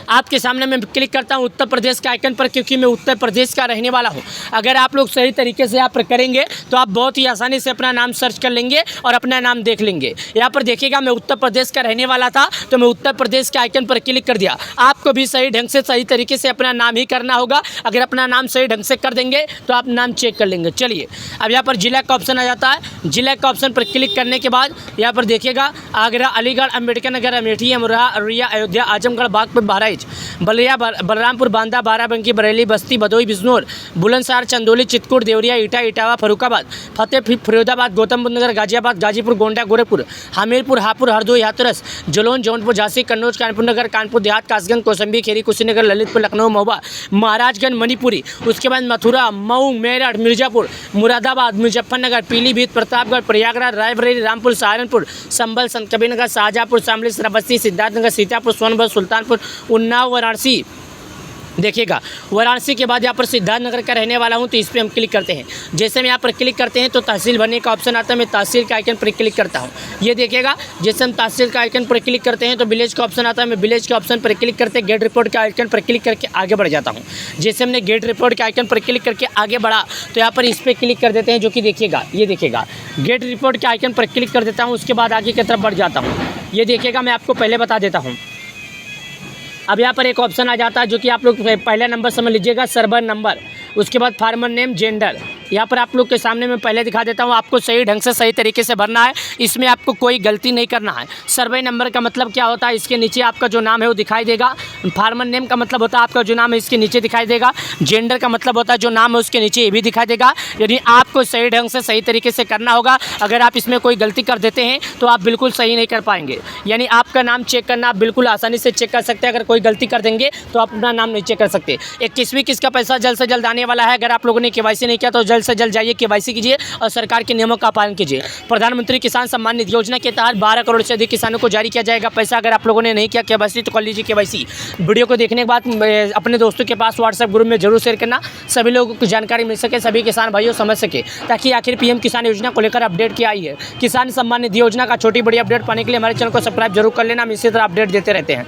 आपके सामने मैं क्लिक करता हूं उत्तर प्रदेश के आइकन पर, क्योंकि मैं उत्तर प्रदेश का रहने वाला हूं। अगर आप लोग सही तरीके से यहाँ पर करेंगे तो आप बहुत ही आसानी से अपना नाम सर्च कर लेंगे और अपना नाम देख लेंगे। यहाँ पर देखिएगा मैं उत्तर प्रदेश का रहने वाला था, तो मैं उत्तर प्रदेश के आइकन पर क्लिक कर दिया। आपको भी सही ढंग से सही तरीके से अपना नाम ही करना होगा। अगर अपना नाम सही ढंग से कर देंगे तो आप नाम चेक कर लेंगे। चलिए अब यहाँ पर जिला का ऑप्शन आ जाता है। जिला का ऑप्शन पर क्लिक करने के बाद यहाँ पर देखिएगा आगरा, अलीगढ़, अम्बेडकर नगर, अमेठी, अमरोहा, अररिया, अयोध्या, आजमगढ़, बागपत, बहराइच, बलिया, बलरामपुर, बांदा, बाराबंकी, बरेली, बस्ती, भदोही, बिजनौर, बुलंदशहर, चंदौली, चित्रकूट, देवरिया, ईटा, इटावा, फरुखाबाद, फतेहपुर, फरीदाबाद, गौतम बुद्ध नगर, गाजियाबाद, गाजीपुर, गोंडा, गोरखपुर, हमीरपुर, हापुड़, हरदोई, हाथरस, जलौन, जौनपुर, झांसी, कन्नौज, कानपुर नगर, कानपुर देहात, कासगंज, कौसंबी, खेरी, कुशीनगर, ललितपुर, लखनऊ, महोबा, महाराजगंज, मणिपुरी, उसके बाद मथुरा, मऊ, मेरठ, मिर्जापुर, मुरादाबाद, मुजफ्फरनगर, पीलीभीत, प्रतापगढ़, प्रयागराज, रायबरेली, रामपुर, सहारनपुर, संभल, संतकबीरनगर, शाहजहाँपुर, शामली, श्रावस्ती, सिद्धार्थनगर, सीतापुर, सोनभद्र, सुल्तानपुर, उन्नाव, वाराणसी। देखिएगा वाराणसी के बाद यहाँ पर सिद्धार्थनगर का रहने वाला हूँ, तो इस पर हम क्लिक करते हैं। जैसे हम यहाँ पर क्लिक करते हैं तो तहसील भरने का ऑप्शन आता है। मैं तहसील के आइकन पर क्लिक करता हूँ। ये देखिएगा जैसे हम तहसील का आइकन पर क्लिक करते हैं तो विलेज का ऑप्शन आता है। मैं विलेज के ऑप्शन पर क्लिक करते गेट रिपोर्ट के आइकन पर क्लिक करके आगे बढ़ जाता हूँ। जैसे हमने गेट रिपोर्ट के आइकन पर क्लिक करके आगे बढ़ा तो यहाँ पर इस पर क्लिक कर देते हैं, जो कि देखिएगा ये देखिएगा गेट रिपोर्ट के आइकन पर क्लिक कर देता हूँ। उसके बाद आगे की तरफ बढ़ जाता हूँ। ये देखिएगा मैं आपको पहले बता देता हूँ। अब यहाँ पर एक ऑप्शन आ जाता है जो कि आप लोग पहला नंबर समझ लीजिएगा, सर्वर नंबर, उसके बाद फार्मर नेम, जेंडर। यहाँ पर आप लोग के सामने मैं पहले दिखा देता हूँ। आपको सही ढंग से सही तरीके से भरना है, इसमें आपको कोई गलती नहीं करना है। सर्वे नंबर का मतलब क्या होता है, इसके नीचे आपका जो नाम है वो दिखाई देगा। फार्मर नेम का मतलब होता है आपका जो नाम है इसके नीचे दिखाई देगा। जेंडर का मतलब होता है जो नाम है उसके नीचे ये भी दिखाई देगा। यानी आपको सही ढंग से सही तरीके से करना होगा। अगर आप इसमें कोई गलती कर देते हैं तो आप बिल्कुल सही नहीं कर पाएंगे। यानी आपका नाम चेक करना आप बिल्कुल आसानी से चेक कर सकते हैं। अगर कोई गलती कर देंगे तो आप अपना नाम नहीं चेक कर सकते। 21वीं किस्त का पैसा जल्द से जल्द आने वाला है। अगर आप लोगों ने केवाईसी नहीं किया तो जल्द से जल्द जाइए केवाईसी कीजिए और सरकार के नियमों का पालन कीजिए। प्रधानमंत्री किसान सम्मान निधि योजना के तहत 12 करोड़ से अधिक किसानों को जारी किया जाएगा पैसा। अगर आप लोगों ने नहीं किया केवाईसी तो कर लीजिए केवाईसी। वीडियो को देखने के बाद अपने दोस्तों के पास व्हाट्सएप ग्रुप में जरूर शेयर करना, सभी लोगों को जानकारी मिल सके, सभी किसान भाइयों समझ सके, ताकि आखिर पीएम किसान योजना को लेकर अपडेट क्या आई है। किसान सम्मान निधि योजना का छोटी बड़ी अपडेट पाने के लिए हमारे चैनल को सब्सक्राइब जरूर कर लेना। हम इसी तरह अपडेट देते रहते हैं।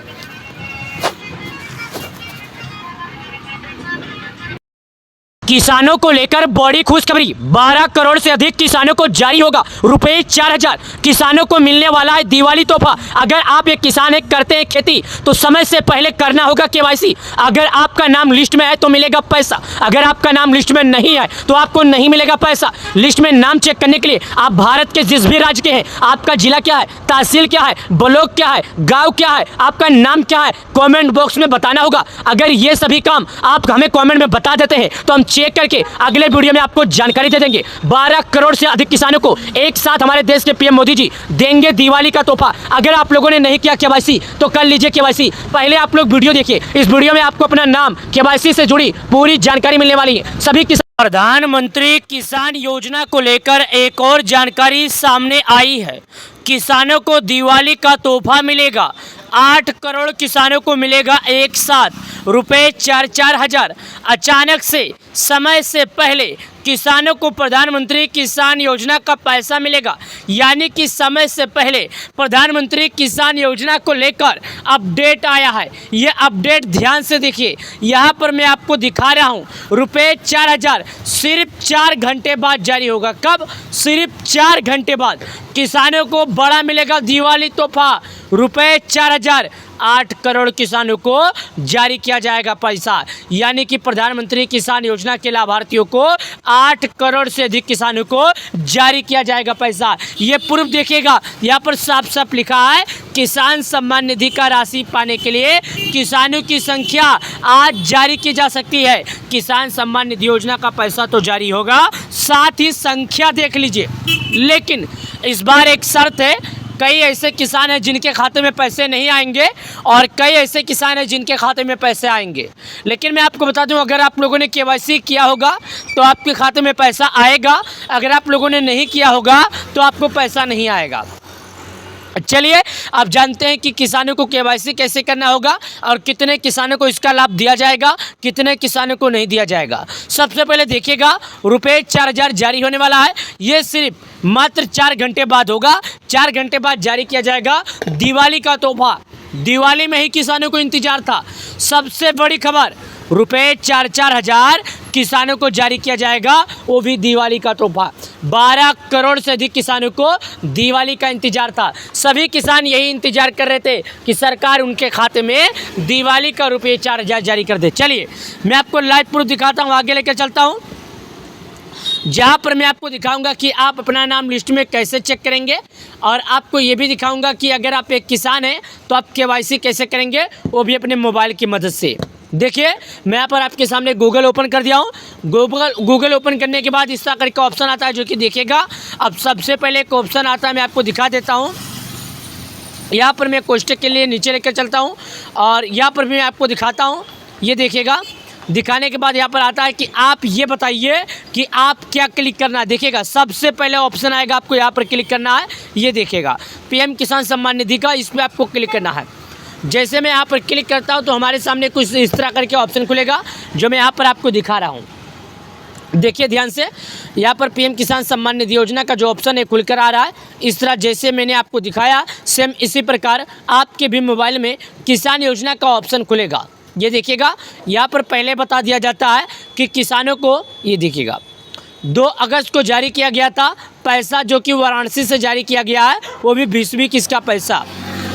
किसानों को लेकर बड़ी खुशखबरी, 12 करोड़ से अधिक किसानों को जारी होगा रुपए 4000। किसानों को मिलने वाला है दिवाली तोहफा। अगर आप एक किसान है, करते हैं खेती, तो समय से पहले करना होगा केवाईसी। अगर आपका नाम लिस्ट में है तो मिलेगा पैसा, अगर आपका नाम लिस्ट में नहीं है तो आपको नहीं मिलेगा पैसा। लिस्ट में नाम चेक करने के लिए आप भारत के जिस भी राज्य के हैं, आपका जिला क्या है, तहसील क्या है, ब्लॉक क्या है, गाँव क्या है, आपका नाम क्या है, कॉमेंट बॉक्स में बताना होगा। अगर ये सभी काम आप हमें कॉमेंट में बता देते हैं तो हम चेक करके अगले वीडियो में आपको जानकारी दे देंगे। 12 करोड़ से अधिक किसानों को एक साथ हमारे देश के पीएम मोदी जी देंगे दिवाली का तोहफा। अगर आप लोगों ने नहीं किया केवाईसी तो कर लीजिए केवाईसी। पहले आप लोग वीडियो देखिए, इस वीडियो में आपको अपना नाम, केवाईसी से जुड़ी पूरी जानकारी मिलने वाली है। सभी किसान प्रधानमंत्री किसान योजना को लेकर एक और जानकारी सामने आई है। किसानों को दिवाली का तोहफा मिलेगा। 8 करोड़ किसानों को मिलेगा एक साथ रुपए 4-4 हजार। अचानक से समय से पहले किसानों को प्रधानमंत्री किसान योजना का पैसा मिलेगा। यानी कि समय से पहले प्रधानमंत्री किसान योजना को लेकर अपडेट आया है। ये अपडेट ध्यान से देखिए, यहाँ पर मैं आपको दिखा रहा हूँ। रुपए 4000 सिर्फ 4 घंटे बाद जारी होगा। कब? सिर्फ 4 घंटे बाद किसानों को बड़ा मिलेगा दिवाली तोहफा रुपए 4000। 8 करोड़ किसानों को जारी किया जाएगा पैसा। यानी कि प्रधानमंत्री किसान योजना के लाभार्थियों को 8 करोड़ से अधिक किसानों को जारी किया जाएगा पैसा। ये प्रूफ देखिएगा, यहाँ पर साफ साफ लिखा है किसान सम्मान निधि का राशि पाने के लिए किसानों की संख्या आज जारी की जा सकती है। किसान सम्मान निधि योजना का पैसा तो जारी होगा, साथ ही संख्या देख लीजिए। लेकिन इस बार एक शर्त है, कई ऐसे किसान हैं जिनके खाते में पैसे नहीं आएंगे और कई ऐसे किसान हैं जिनके खाते में पैसे आएंगे। लेकिन मैं आपको बता दूं, अगर आप लोगों ने केवाईसी किया होगा तो आपके खाते में पैसा आएगा। अगर आप लोगों ने नहीं किया होगा तो आपको पैसा नहीं आएगा। चलिए अब जानते हैं कि किसानों को केवाईसी कैसे करना होगा और कितने किसानों को इसका लाभ दिया जाएगा, कितने किसानों को नहीं दिया जाएगा। सबसे पहले देखिएगा, रुपये 4000 जारी होने वाला है। ये सिर्फ मात्र 4 घंटे बाद होगा। 4 घंटे बाद जारी किया जाएगा। दिवाली का तोहफा, दिवाली में ही किसानों को इंतजार था। सबसे बड़ी खबर, रुपये 4-4 हज़ार किसानों को जारी किया जाएगा, वो भी दिवाली का तोहफा। 12 करोड़ से अधिक किसानों को दिवाली का इंतजार था। सभी किसान यही इंतजार कर रहे थे कि सरकार उनके खाते में दिवाली का रुपये 4000 जारी कर दे। चलिए मैं आपको लाइव प्रूफ दिखाता हूँ, आगे लेकर चलता हूँ, जहाँ पर मैं आपको दिखाऊंगा कि आप अपना नाम लिस्ट में कैसे चेक करेंगे और आपको ये भी दिखाऊंगा कि अगर आप एक किसान हैं तो आप केवाईसी कैसे करेंगे, वो भी अपने मोबाइल की मदद से। देखिए मैं यहाँ पर आपके सामने गूगल ओपन कर दिया हूँ। गूगल ओपन करने के बाद इस तरह करके ऑप्शन आता है जो कि देखिएगा। अब सबसे पहले एक ऑप्शन आता है, मैं आपको दिखा देता हूँ। यहाँ पर मैं कोष्टक के लिए नीचे लेकर चलता हूँ और यहाँ पर भी मैं आपको दिखाता हूँ। ये देखिएगा, दिखाने के बाद यहाँ पर आता है कि आप ये बताइए कि आप क्या क्लिक करना है। देखिएगा सबसे पहले ऑप्शन आएगा, आपको यहाँ पर क्लिक करना है। ये देखिएगा पीएम किसान सम्मान निधि का, इस पर आपको क्लिक करना है। जैसे मैं यहाँ पर क्लिक करता हूँ तो हमारे सामने कुछ इस तरह करके ऑप्शन खुलेगा जो मैं यहाँ पर आपको दिखा रहा हूँ। देखिए ध्यान से, यहाँ पर पीएम किसान सम्मान निधि योजना का जो ऑप्शन है खुलकर आ रहा है। इस तरह जैसे मैंने आपको दिखाया सेम इसी प्रकार आपके भी मोबाइल में किसान योजना का ऑप्शन खुलेगा। ये देखिएगा यहाँ पर पहले बता दिया जाता है कि किसानों को, ये देखिएगा 2 अगस्त को जारी किया गया था पैसा, जो कि वाराणसी से जारी किया गया है, वो भी 20 किसका पैसा।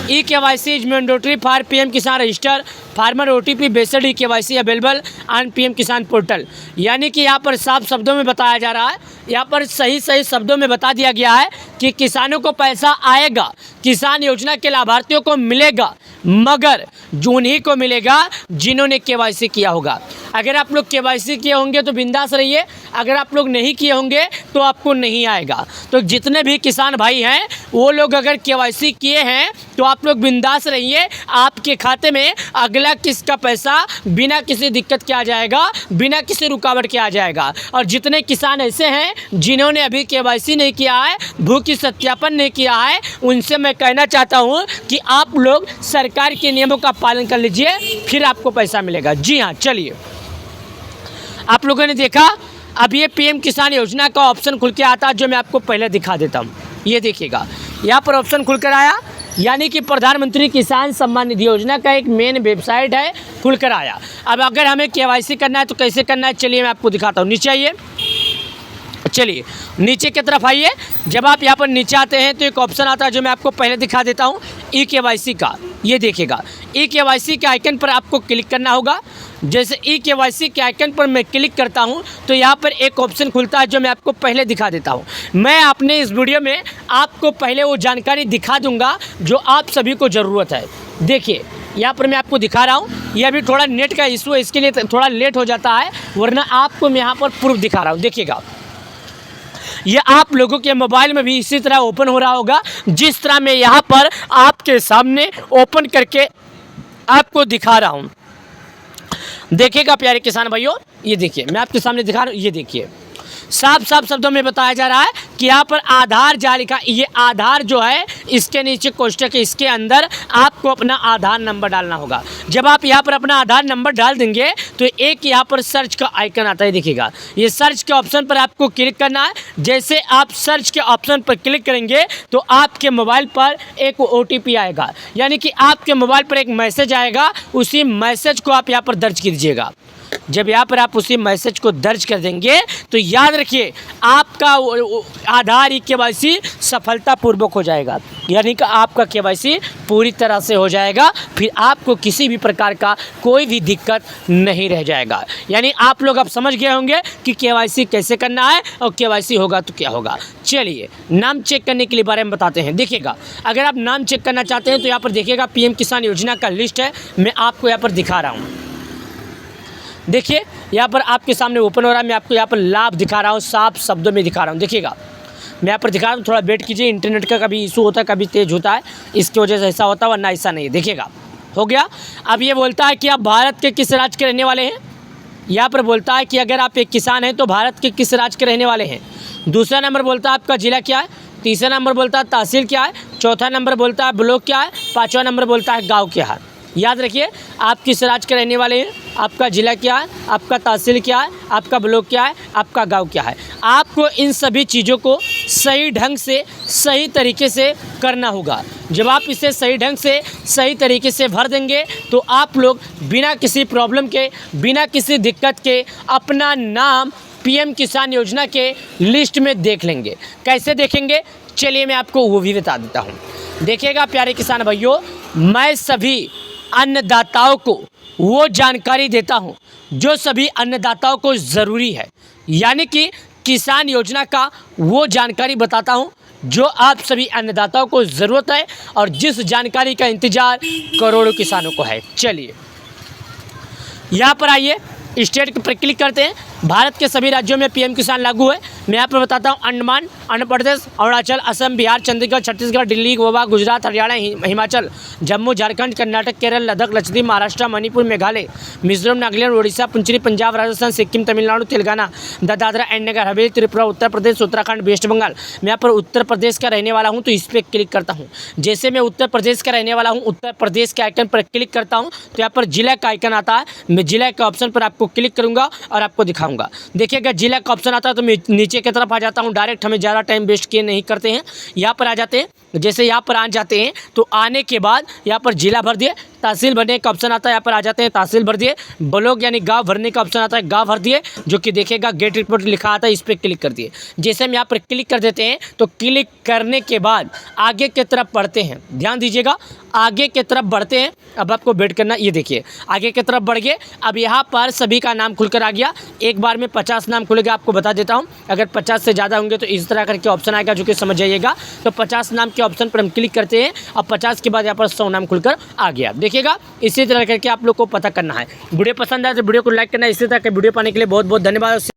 E KYC is mandatory for PM Kisan register farmer OTP based e KYC available on PM Kisan portal. यानी कि यहाँ पर साफ शब्दों में बताया जा रहा है, यहाँ पर सही शब्दों में बता दिया गया है कि किसानों को पैसा आएगा, किसान योजना के लाभार्थियों को मिलेगा, मगर उन्हीं को मिलेगा जिन्होंने केवाईसी किया होगा। अगर आप लोग केवाईसी किए होंगे तो बिंदास रहिए, अगर आप लोग नहीं किए होंगे तो आपको नहीं आएगा। तो जितने भी किसान भाई हैं वो लोग अगर केवाईसी किए हैं तो आप लोग बिंदास रहिए, आपके खाते में अगला किस्त का पैसा बिना किसी दिक्कत के आ जाएगा, बिना किसी रुकावट के आ जाएगा। और जितने किसान ऐसे हैं जिन्होंने अभी केवाईसी नहीं किया है, भूखी सत्यापन नहीं किया है, उनसे मैं कहना चाहता हूँ कि आप लोग सरकार के नियमों का पालन कर लीजिए, फिर आपको पैसा मिलेगा। जी हाँ, चलिए आप लोगों ने देखा, अब ये पीएम किसान योजना का ऑप्शन खुल के आता है जो मैं आपको पहले दिखा देता हूँ। ये देखिएगा यहाँ पर ऑप्शन खुलकर आया, यानी कि प्रधानमंत्री किसान सम्मान निधि योजना का एक मेन वेबसाइट है, खुलकर आया। अब अगर हमें केवाईसी करना है तो कैसे करना है, चलिए मैं आपको दिखाता हूँ। नीचे आइए, चलिए नीचे की तरफ आइए। जब आप यहाँ पर नीचे आते हैं तो एक ऑप्शन आता है जो मैं आपको पहले दिखा देता हूँ, ई केवाईसी का। ये देखिएगा ई केवाईसी के आइकन पर आपको क्लिक करना होगा। जैसे ई केवाईसी के आइकन पर मैं क्लिक करता हूं तो यहाँ पर एक ऑप्शन खुलता है जो मैं आपको पहले दिखा देता हूं। मैं अपने इस वीडियो में आपको पहले वो जानकारी दिखा दूंगा जो आप सभी को ज़रूरत है। देखिए यहाँ पर मैं आपको दिखा रहा हूँ, यह अभी थोड़ा नेट का इशू है, इसके लिए थोड़ा लेट हो जाता है, वरना आपको मैं यहाँ पर प्रूफ दिखा रहा हूँ। देखिएगा ये आप लोगों के मोबाइल में भी इसी तरह ओपन हो रहा होगा जिस तरह मैं यहाँ पर आपके सामने ओपन करके आपको दिखा रहा हूँ। देखिएगा प्यारे किसान भाइयों, ये देखिए मैं आपके सामने दिखा रहा हूँ। ये देखिए साफ शब्दों में बताया जा रहा है कि यहाँ पर आधार जारी का, ये आधार जो है इसके नीचे कोष्टक है, इसके अंदर आपको अपना आधार नंबर डालना होगा। जब आप यहाँ पर अपना आधार नंबर डाल देंगे तो एक यहाँ पर सर्च का आइकन आता है। देखिएगा ये सर्च के ऑप्शन पर आपको क्लिक करना है। जैसे आप सर्च के ऑप्शन पर क्लिक करेंगे तो आपके मोबाइल पर एक OTP आएगा, यानी कि आपके मोबाइल पर एक मैसेज आएगा। उसी मैसेज को आप यहाँ पर दर्ज कीजिएगा। जब यहाँ पर आप उसी मैसेज को दर्ज कर देंगे तो याद रखिए आपका आधार ई केवाईसी सफलतापूर्वक हो जाएगा, यानी कि आपका केवाईसी पूरी तरह से हो जाएगा। फिर आपको किसी भी प्रकार का कोई भी दिक्कत नहीं रह जाएगा। यानी आप लोग अब समझ गए होंगे कि केवाईसी कैसे करना है और केवाईसी होगा तो क्या होगा। चलिए नाम चेक करने के लिए बारे में बताते हैं। देखिएगा अगर आप नाम चेक करना चाहते हैं तो यहाँ पर देखिएगा पीएम किसान योजना का लिस्ट है, मैं आपको यहाँ पर दिखा रहा हूँ। देखिए यहाँ पर आपके सामने ओपन हो रहा है, मैं आपको यहाँ पर लाभ दिखा रहा हूँ, साफ शब्दों में दिखा रहा हूँ। देखिएगा मैं यहाँ पर दिखा रहा हूँ, थोड़ा वेट कीजिए, इंटरनेट का कभी इशू होता है, कभी तेज़ होता है, इसकी वजह से ऐसा होता है, वरना ऐसा नहीं है। देखिएगा हो गया। अब ये बोलता है कि आप भारत के किस राज्य के रहने वाले हैं। यहाँ पर बोलता है कि अगर आप एक किसान हैं तो भारत के किस राज्य के रहने वाले हैं। दूसरा नंबर बोलता है आपका ज़िला क्या है, तीसरा नंबर बोलता है तहसील क्या है, चौथा नंबर बोलता है ब्लॉक क्या है, पाँचवा नंबर बोलता है गाँव क्या है। याद रखिए आप किस राज्य के रहने वाले हैं, आपका ज़िला क्या है, आपका तहसील क्या है, आपका ब्लॉक क्या है, आपका गांव क्या है। आपको इन सभी चीज़ों को सही ढंग से सही तरीके से करना होगा। जब आप इसे सही ढंग से सही तरीके से भर देंगे तो आप लोग बिना किसी प्रॉब्लम के, बिना किसी दिक्कत के अपना नाम पीएम किसान योजना के लिस्ट में देख लेंगे। कैसे देखेंगे चलिए मैं आपको वो भी बता देता हूँ। देखिएगा प्यारे किसान भाइयों, मैं सभी अन्नदाताओं को वो जानकारी देता हूं जो सभी अन्नदाताओं को ज़रूरी है, यानी कि किसान योजना का वो जानकारी बताता हूं जो आप सभी अन्नदाताओं को ज़रूरत है और जिस जानकारी का इंतज़ार करोड़ों किसानों को है। चलिए यहाँ पर आइए, स्टेट पर क्लिक करते हैं। भारत के सभी राज्यों में पीएम किसान लागू है। मैं यहाँ पर बताता हूँ अंडमान, आंध्र प्रदेश, अरुणाचल, असम, बिहार, चंडीगढ़, छत्तीसगढ़, दिल्ली, गोवा, गुजरात, हरियाणा, हिमाचल, जम्मू, झारखंड, कर्नाटक, केरल, लद्दाख, लक्षद्वीप, महाराष्ट्र, मणिपुर, मेघालय, मिजोरम, नागालैंड, उड़ीसा, पुंचरी, पंजाब, राजस्थान, सिक्किम, तमिलनाडु, तेलंगाना, दादरा एंड नगर हवेली, त्रिपुरा, उत्तर प्रदेश, उत्तराखंड, वेस्ट बंगाल। मैं यहाँ पर उत्तर प्रदेश का रहने वाला हूँ तो इस पर क्लिक करता हूँ। जैसे मैं उत्तर प्रदेश का रहने वाला हूँ, उत्तर प्रदेश के आइकन पर क्लिक करता हूँ तो यहाँ पर जिला का आइकन आता है। मैं जिला के ऑप्शन पर आपको क्लिक करूँगा और आपको दिखाऊंगा। देखिएगा जिला का ऑप्शन आता है तो मैं नीचे की तरफ आ जाता हूँ। डायरेक्ट हमें ज़्यादा टाइम वेस्ट किए नहीं करते हैं, यहाँ पर आ जाते हैं। जैसे यहाँ पर आ जाते हैं तो आने के बाद यहाँ पर जिला भर दिए, तहसील भरने का ऑप्शन आता है, यहाँ पर आ जाते हैं तहसील भर दिए, ब्लॉक यानी गांव भरने का ऑप्शन आता है, गांव भर दिए, जो कि देखिएगा गेट रिपोर्ट लिखा आता है, इस पर क्लिक कर दिए। जैसे हम यहाँ पर क्लिक कर देते हैं तो क्लिक करने के बाद आगे की तरफ बढ़ते हैं। ध्यान दीजिएगा, आगे की तरफ बढ़ते हैं। अब आपको वेट करना, ये देखिए आगे की तरफ बढ़ गए। अब यहाँ पर सभी का नाम खुलकर आ गया। एक बार में 50 नाम खुलेगा, आपको बता देता हूँ। अगर 50 से ज़्यादा होंगे तो इस तरह करके ऑप्शन आएगा, जो कि समझ जाइएगा। तो 50 नाम के ऑप्शन पर हम क्लिक करते हैं और 50 के बाद यहाँ पर 100 नाम खुलकर आ गया। देखिएगा इसी तरह करके आप लोग को पता करना है। वीडियो पसंद आए तो वीडियो को लाइक करना है। इसी तरह के वीडियो पाने के लिए बहुत बहुत धन्यवाद।